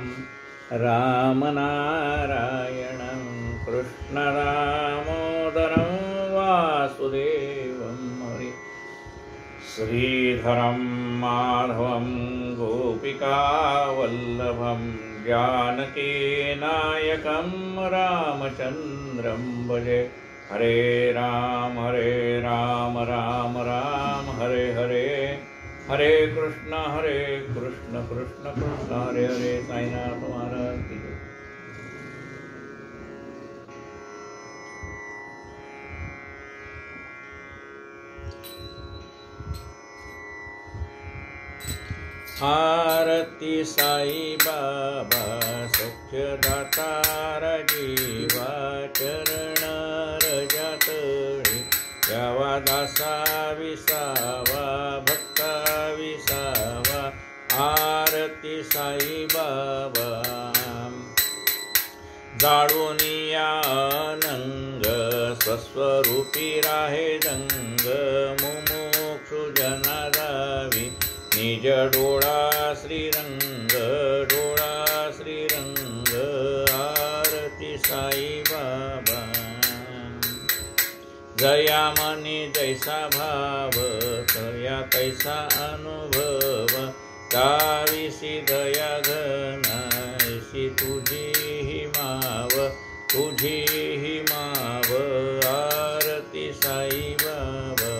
Speaker 1: रामनारायणं कृष्णदामोदरं वासुदेवं हरि श्रीधरं माधवं गोपिकावल्लभं जानकीनायकं रामचन्द्रं भजे. हरे राम राम राम हरे हरे, हरे कृष्ण कृष्ण कृष्ण हरे हरे. साईनाथ महाराज की जय. आरती साई बाबा सख्यदातार जीवा चरण रजतळी यावा दासा विसावा भक्ता विसावा. आरती साई बाबा जाळूनिया अनंग स्वस्वरूपी राहे दंग मुमुक्षु जनारावी निज डोळा श्रीरंग आरती साई बाबा. जया मनी जैसा भाव तया तैसा अनुभव ताविसी दया घनायसी तुझी ही माव आरती साई बाबा.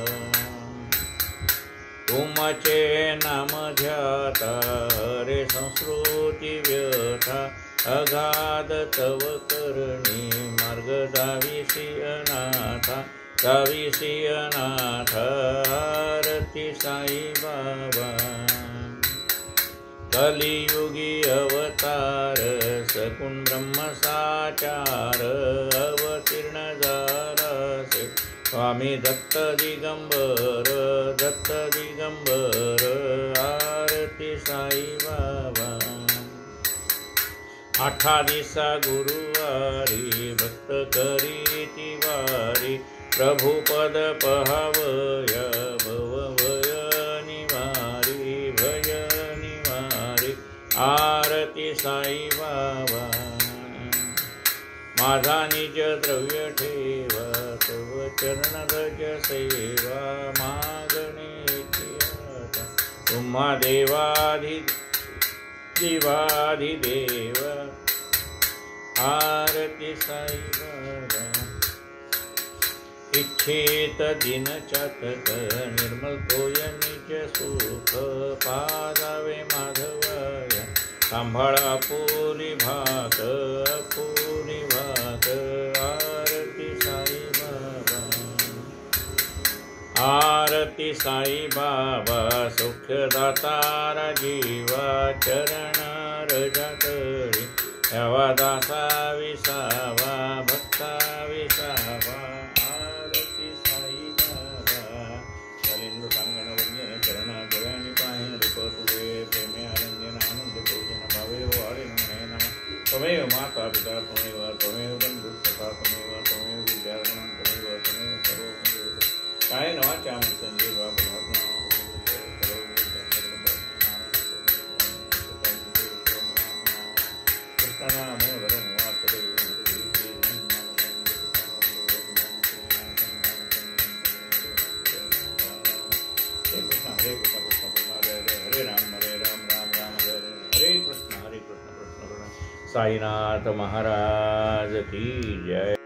Speaker 1: तुमचे नाम ध्याता हरे संस्कृती व्यथा अगाध तव करणी मार्ग दाविसी अनाथ आरती साई बाबा. कलियुगी अवतार सकुण ब्रह्म साचार अवतीर्ण झालासे स्वामी दत्त दिगंबर आरती साई बाबा. 8 दिसा गुरुवारी भक्त करीती वारी प्रभुपद पहावय भवभय निवारी आरती साई बाबा. माझा निज द्रव्य ठेवा तव चरण रज सेवा मागणेची आता तुम्हा देवाधिदेव आरती साई बाबा. इच्छित दिन चातक निर्मल तोय निज सुख पादावे माधवाय सांभाळ अपुरी भात आरती साई बाबा. आरती साई बाबा सौख्यदातारा जीवा चरण रजतळी यावा दासा विसावा भक्ता विसावा आरती साई बाबा. कलिंदु सांगण वंदन चरण गव्यानि पाहि रूप तुझे प्रेमे आनंदेन आनंद पूजन भावे वाळे नमः नमः. त्वमेव माता पिता त्वमेव बंधु सखा त्वमेव विद्यारणं त्वमेव सर्वं काय नवाच्या संजय बाबा कृष्णनामोदरं वासुदेवं हरे कृष्ण कृष्ण कृष्ण हरे हरे, हरे राम राम राम हरे हरे, हरे कृष्ण कृष्ण कृष्ण। साईनाथ महाराज की जय।